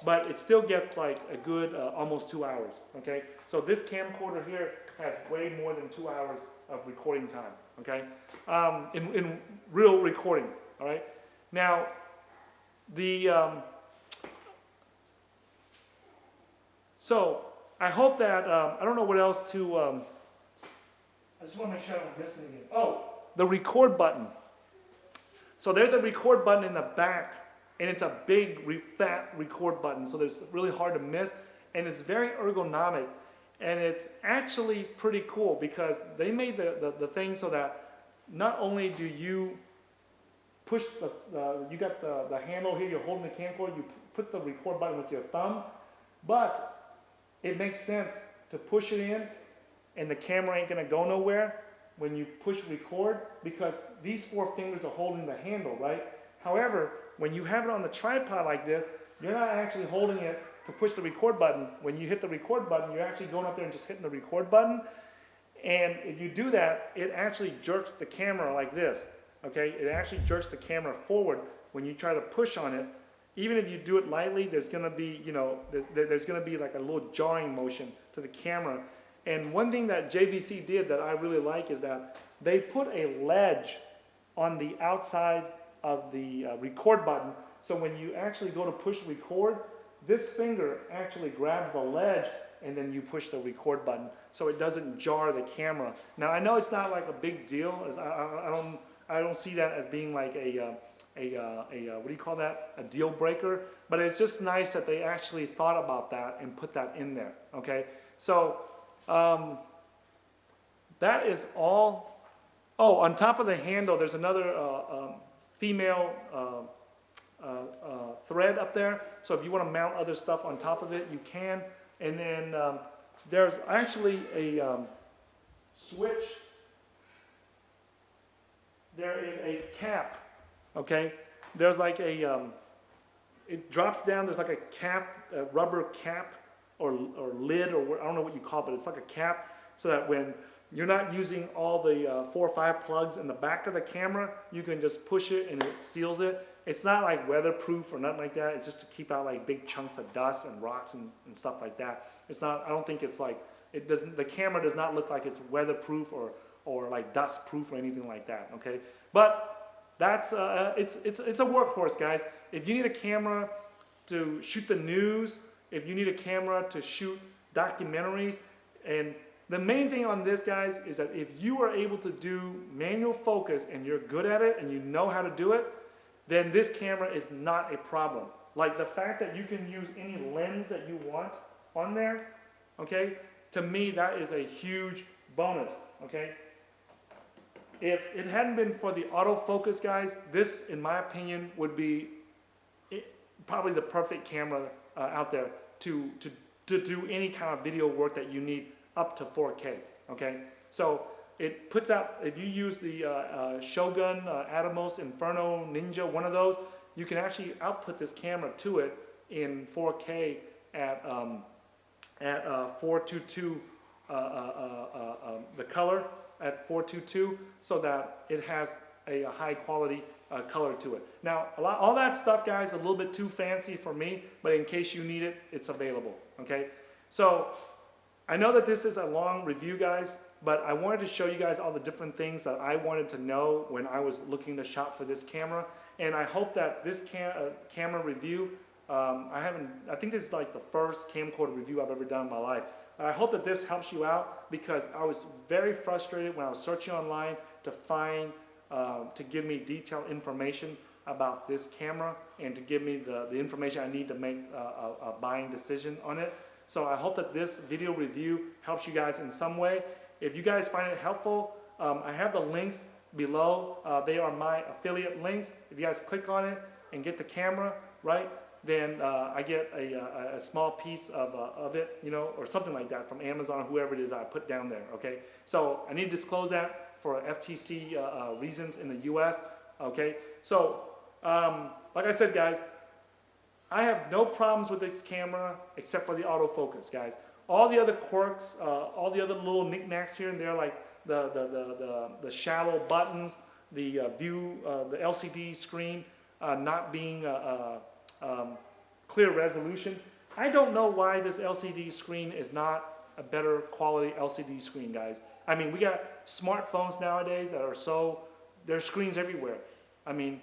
But it still gets like a good almost 2 hours, okay? So this camcorder here has way more than 2 hours of recording time, okay? In real recording, all right? Now, so I hope that, I don't know what else to, I just want to make sure I don't miss anything. Oh, the record button. So there's a record button in the back, and it's a big, fat record button, so it's really hard to miss, and it's very ergonomic, and it's actually pretty cool because they made the thing so that not only do you push you got the handle here, you're holding the camcorder, you put the record button with your thumb, but it makes sense to push it in, and the camera ain't gonna go nowhere when you push record because these 4 fingers are holding the handle, right? However, when you have it on the tripod like this, you're not actually holding it to push the record button. When you hit the record button, you're actually going up there and just hitting the record button. And if you do that, it actually jerks the camera like this, okay? It actually jerks the camera forward when you try to push on it. Even if you do it lightly, there's gonna be, you know, there's gonna be like a little jarring motion to the camera. And one thing that JVC did that I really like is that they put a ledge on the outside of the record button. So when you actually go to push record, this finger actually grabs the ledge and then you push the record button so it doesn't jar the camera. Now I know it's not like a big deal. I don't see that as being like a what do you call that? A deal breaker. But it's just nice that they actually thought about that and put that in there. Okay, so that is all. Oh, on top of the handle, there's another female thread up there. So if you want to mount other stuff on top of it, you can. And then there's actually a switch. There is a cap. Okay, there's like a it drops down. There's like a cap, a rubber cap or lid, or I don't know what you call it, but it's like a cap, so that when you're not using all the 4 or 5 plugs in the back of the camera, you can just push it and it seals it. It's not like weatherproof or nothing like that. It's just to keep out like big chunks of dust and rocks and stuff like that. It's not, I don't think it's like, it doesn't, the camera does not look like it's weatherproof or like dust proof or anything like that, okay? But that's, it's a workhorse, guys. If you need a camera to shoot the news, if you need a camera to shoot documentaries, and the main thing on this, guys, is that if you are able to do manual focus and you're good at it and you know how to do it, then this camera is not a problem. Like the fact that you can use any lens that you want on there, okay, to me that is a huge bonus, okay? If it hadn't been for the autofocus, guys, this, in my opinion, would be probably the perfect camera out there to do any kind of video work that you need up to 4K, okay? So it puts out, if you use the Shogun, Atomos, Inferno, Ninja, one of those, you can actually output this camera to it in 4K at 422, the color at 422, so that it has a high quality color to it. Now, all that stuff, guys, a little bit too fancy for me, but in case you need it, it's available, okay? So I know that this is a long review, guys, but I wanted to show you guys all the different things that I wanted to know when I was looking to shop for this camera. And I hope that this camera review, I think this is like the first camcorder review I've ever done in my life. I hope that this helps you out, because I was very frustrated when I was searching online to find, to give me detailed information about this camera and to give me the information I need to make a buying decision on it. So I hope that this video review helps you guys in some way. If you guys find it helpful, I have the links below. They are my affiliate links. If you guys click on it and get the camera, right, then I get a small piece of it, you know, or something like that from Amazon, whoever it is I put down there, okay? So I need to disclose that for FTC reasons in the US, okay? So, like I said, guys, I have no problems with this camera except for the autofocus, guys. All the other quirks, all the other little knickknacks here and there, like the shallow buttons, the view, the LCD screen not being clear resolution. I don't know why this LCD screen is not a better quality LCD screen, guys. I mean, we got smartphones nowadays that are so, there's screens everywhere. I mean,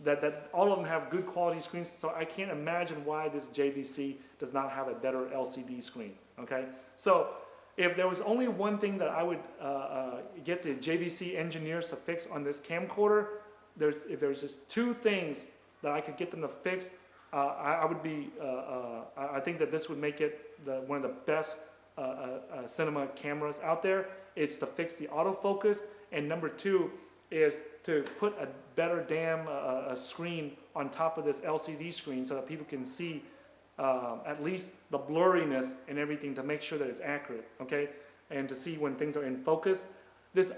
that all of them have good quality screens, so I can't imagine why this JVC does not have a better LCD screen, okay? So if there was only one thing that I would get the JVC engineers to fix on this camcorder, if there's just 2 things that I could get them to fix, I would be, I think that this would make it one of the best cinema cameras out there. It's to fix the autofocus, and number 2 is to put a better damn a screen on top of this LCD screen so that people can see at least the blurriness and everything, to make sure that it's accurate, okay? And to see when things are in focus. This,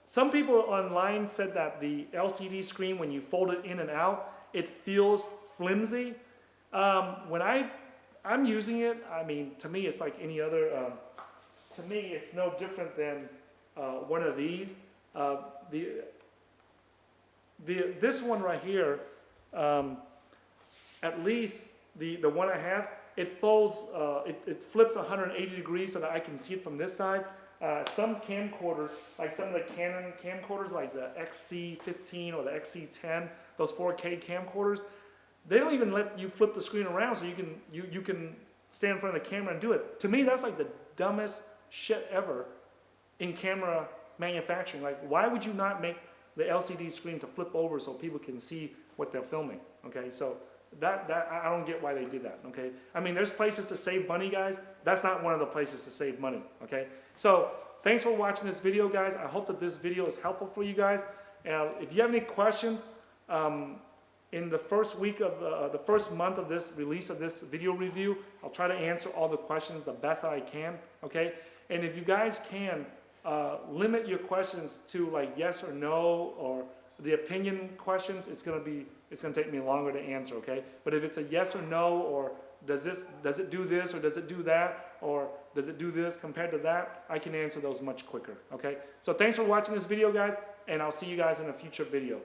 some people online said that the LCD screen, when you fold it in and out, it feels flimsy. When I'm using it, I mean, to me it's like any other, to me it's no different than one of these. This one right here, at least the one I have, it folds, it flips 180 degrees so that I can see it from this side. Some camcorders, like some of the Canon camcorders, like the XC15 or the XC10, those 4K camcorders, They don't even let you flip the screen around so you can stand in front of the camera and do it. To me, that's like the dumbest shit ever in camera manufacturing. Like, why would you not make the LCD screen to flip over so people can see what they're filming? Okay, so that I don't get why they did that. Okay, I mean, there's places to save money, guys. That's not one of the places to save money. Okay, so thanks for watching this video, guys. I hope that this video is helpful for you guys. If you have any questions, in the first week of the first month of this release of this video review, I'll try to answer all the questions the best that I can. Okay, and if you guys can limit your questions to like yes or no, or the opinion questions, it's gonna take me longer to answer. Okay, but if it's a yes or no, or does it do this, or does it do that, or does it do this compared to that, I can answer those much quicker. Okay, so thanks for watching this video, guys, and I'll see you guys in a future video.